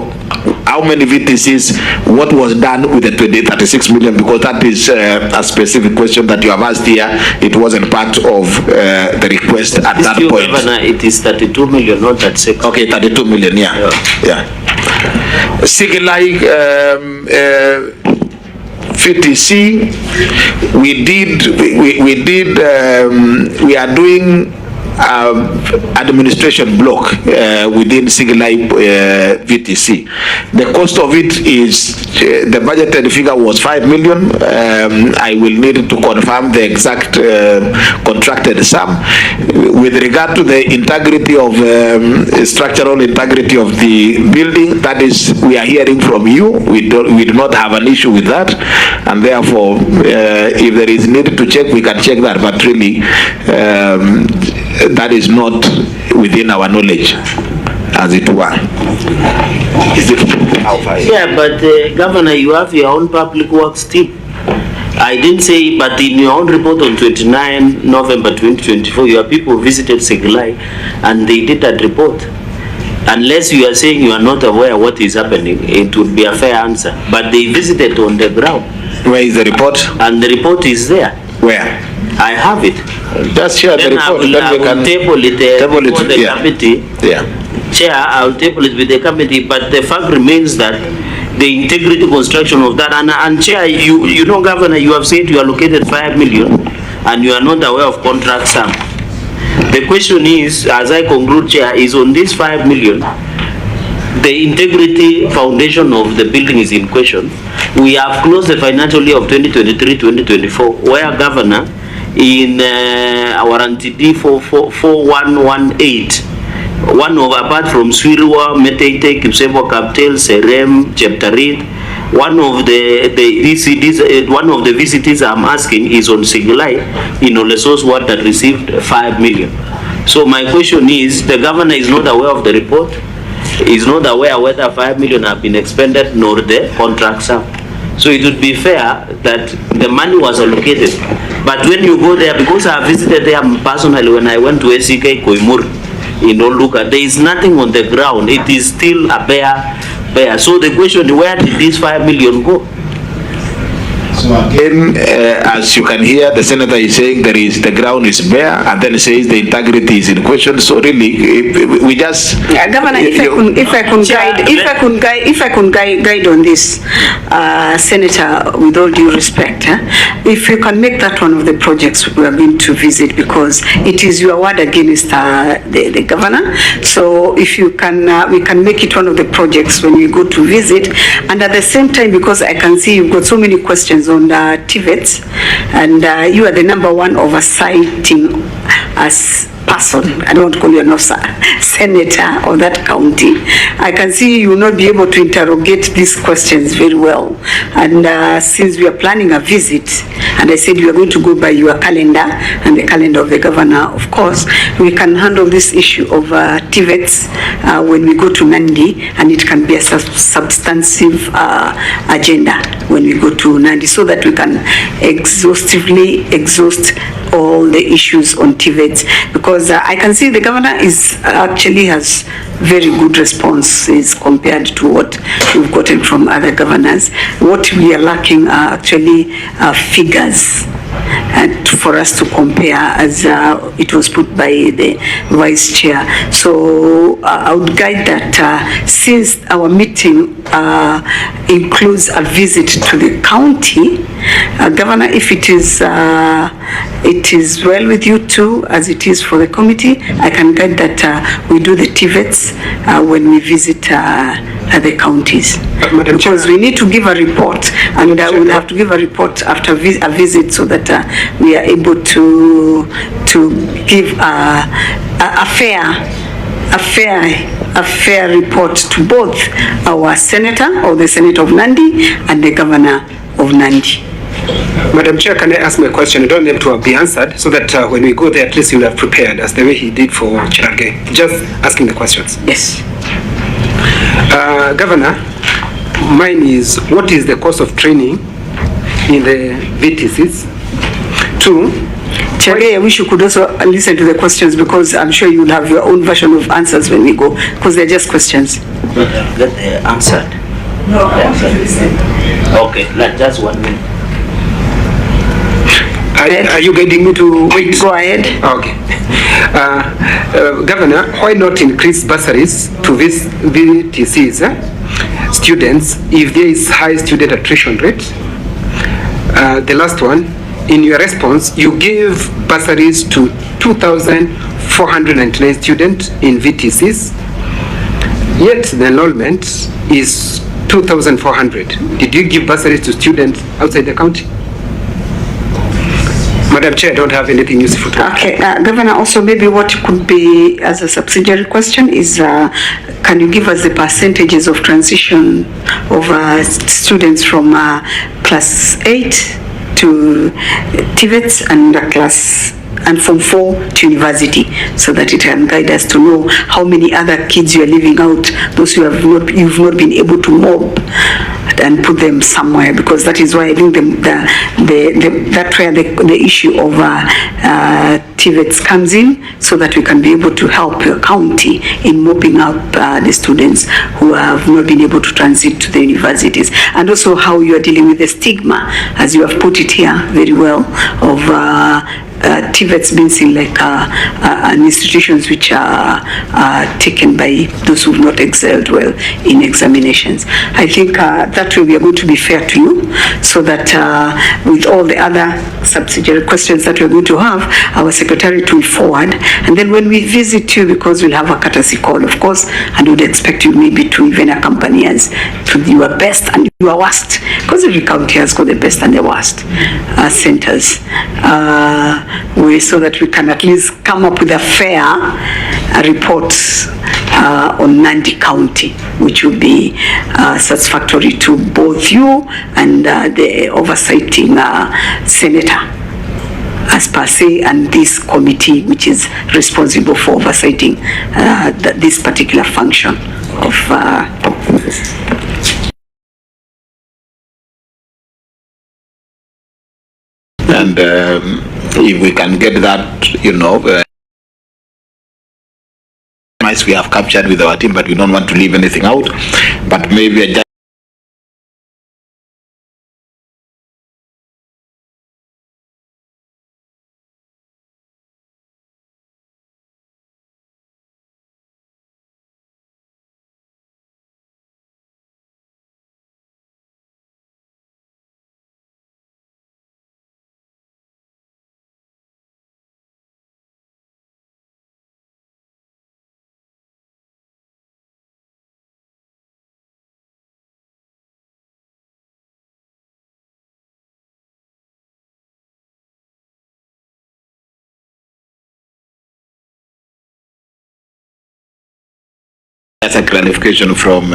how many VTCs, what was done with the 36 million, because that is a specific question that you have asked here. It wasn't part of the request at that point. Governor, it is 32 million, not 36. Okay, 32 million, yeah. Sigilai VTC, we are doing administration block within single life VTC. The cost of it is, the budgeted figure was 5 million. I will need to confirm the exact contracted sum. With regard to the integrity of structural integrity of the building, that is, we are hearing from you. We do not have an issue with that, and therefore if there is need to check, we can check that, but really that is not within our knowledge, as it were. Is it? Yeah, but Governor, you have your own public works team. I didn't say, but in your own report on 29 November 2024, your people visited Seglai and they did that report. Unless you are saying you are not aware of what is happening, it would be a fair answer. But they visited on the ground. Where is the report? And the report is there. Where? I have it. Just share the report. I will table it for the committee. Yeah. Chair, I will table it with the committee, but the fact remains that the integrity construction of that, and Chair, you know, Governor, you have said you allocated 5 million and you are not aware of contract sum. The question is, as I conclude, Chair, is on this 5 million, the integrity foundation of the building is in question. We have closed the financial year of 2023-2024, where Governor, in our NTD 4118, one of, apart from Swirwa, Metete, Kipsebo, Kaptel, Serem, Cheptarit, one of the ECDs, one of the visitors I'm asking is on Sigilai in Olesos Ward that received 5 million. So my question is, the Governor is not aware of the report, is not aware whether 5 million have been expended, nor the contracts are. So it would be fair that the money was allocated. But when you go there, because I visited there personally when I went to SCK Koimur in Oluka, there is nothing on the ground. It is still a bare. So the question, where did this 5 million go? So again, as you can hear, the senator is saying the ground is bare, and then says the integrity is in question. So really, we just Governor, if I can guide on this, Senator, with all due respect, if you can make that one of the projects we are going to visit, because it is your word against the governor. So if you can, we can make it one of the projects when we go to visit, and at the same time, because I can see you've got so many questions on the TVET, and you are the #1 oversighting as person, I don't want to call you an officer, senator of that county. I can see you will not be able to interrogate these questions very well. And since we are planning a visit, and I said you are going to go by your calendar and the calendar of the governor, of course, we can handle this issue of TVETs when we go to Nandi, and it can be a substantive agenda when we go to Nandi, so that we can exhaustively exhaust all the issues on TVETs, because I can see the governor is actually has very good responses compared to what we've gotten from other governors. What we are lacking are actually figures and for us to compare, as it was put by the vice chair. So I would guide that since our meeting includes a visit to the county, Governor, if it is well with you too, as it is for the committee, I can guide that we do the TVETs when we visit the counties. Because we need to give a report, and we'll have to give a report after a visit, so that we are able to give a fair report to both our senator, or the senator of Nandi, and the governor of Nandi. Madam Chair, can I ask my question? I don't need to be answered, so that when we go there, at least you'll have prepared, as the way he did for Chirage. Just asking the questions. Yes. Governor, Mine is, what is the cost of training in the VTCs? 2, Chair, I wish you could also listen to the questions, because I'm sure you'll have your own version of answers when we go, because they're just questions. Get answered. No, I want to listen. Okay, just 1 minute. Are you getting me to wait? Go ahead. Okay. Governor, why not increase bursaries to these VTCs students if there is high student attrition rate? The last one, in your response, you give bursaries to 2,499 students in VTCs, yet the enrollment is 2,400. Did you give bursaries to students outside the county? Madam Chair, I don't have anything useful to add. Okay, Governor, also maybe what could be as a subsidiary question is, can you give us the percentages of transition of students from class 8 to TVET and from 4 to university, so that it can guide us to know how many other kids you are leaving out, those who you've not been able to mob and put them somewhere, because that is why I think that's where the issue of TVETs comes in, so that we can be able to help your county in mopping up the students who have not been able to transit to the universities, and also how you are dealing with the stigma, as you have put it here very well, of TVETs being seen like an institutions which are taken by those who have not excelled well in examinations. I think that way we are going to be fair to you, so that with all the other subsidiary questions that we're going to have, our secretariat will forward, and then when we visit you, because we'll have a courtesy call, of course, and we'd expect you maybe to even accompany us to your best and your worst, because every county has got the best and the worst centers, so that we can at least come up with a fair report on Nandi County, which will be satisfactory to both you and the oversighting senator, as per se, and this committee which is responsible for oversighting this particular function of and if we can get that, we have captured with our team, but we don't want to leave anything out, but maybe as a clarification from